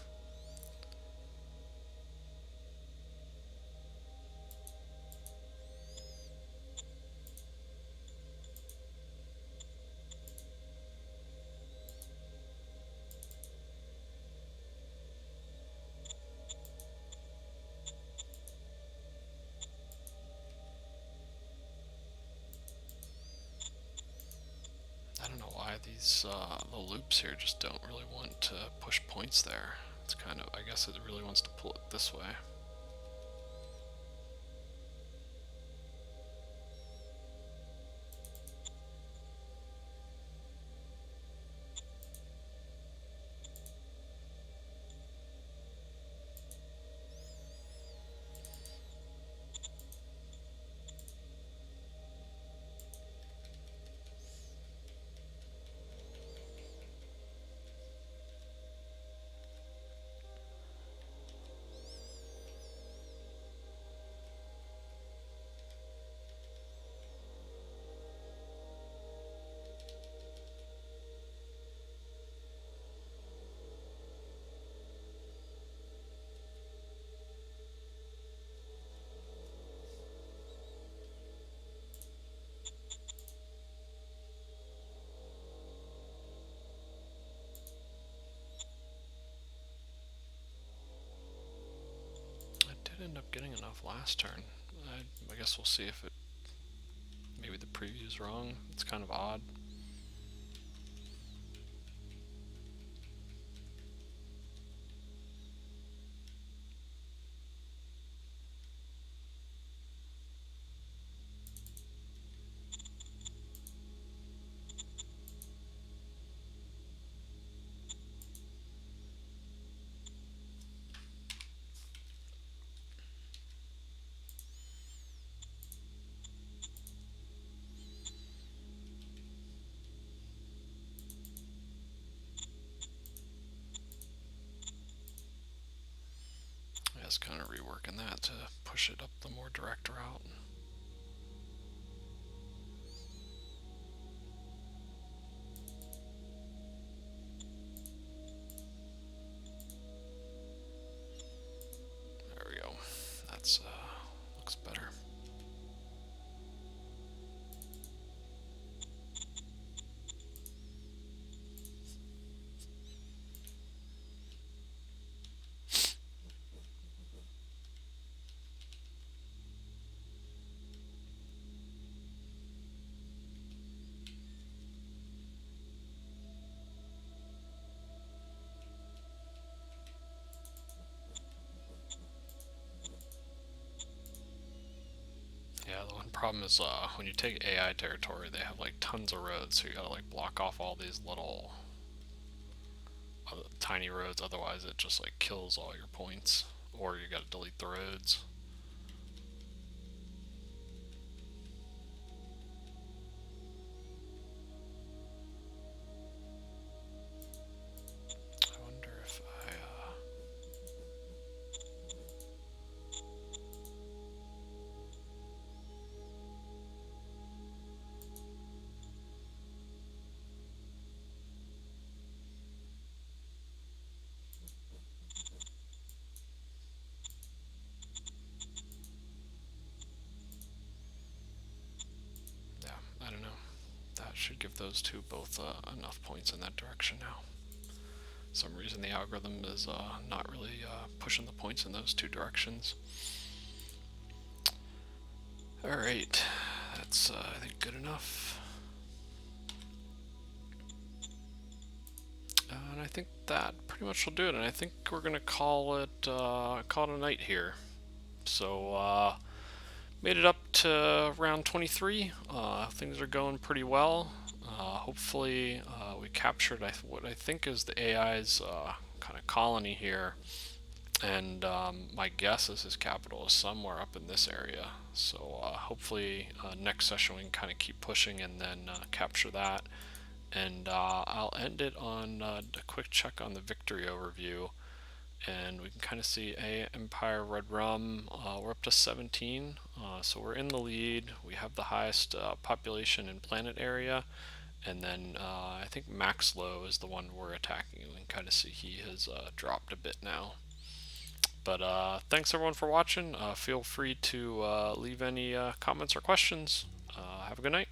I don't know why these the loops here just don't really want to push points there. It's kind of, I guess it really wants to pull it this way. end up getting enough last turn. I guess we'll see if it... Maybe the preview's wrong. It's kind of odd. It's kind of reworking that to push it up the more direct route. There we go. That's looks better. Yeah, the one problem is when you take AI territory, they have like tons of roads, so you gotta like block off all these little tiny roads, otherwise it just like kills all your points, or you gotta delete the roads. I wonder if I yeah, I don't know. That should give those two both enough points in that direction now. For some reason the algorithm is not really pushing the points in those two directions. Alright, that's I think good enough. And I think that pretty much will do it, and I think we're gonna call it a night here. So made it up to round 23. Things are going pretty well. Hopefully we captured what I think is the AI's kind of colony here, and my guess is his capital is somewhere up in this area. So hopefully next session we can kind of keep pushing and then capture that. And I'll end it on a quick check on the victory overview, and we can kind of see Empire Red Rum, we're up to 17, so we're in the lead. We have the highest population in planet area, and then I think Maxlow is the one we're attacking. We can kind of see he has dropped a bit now. But thanks everyone for watching. Feel free to leave any comments or questions. Have a good night.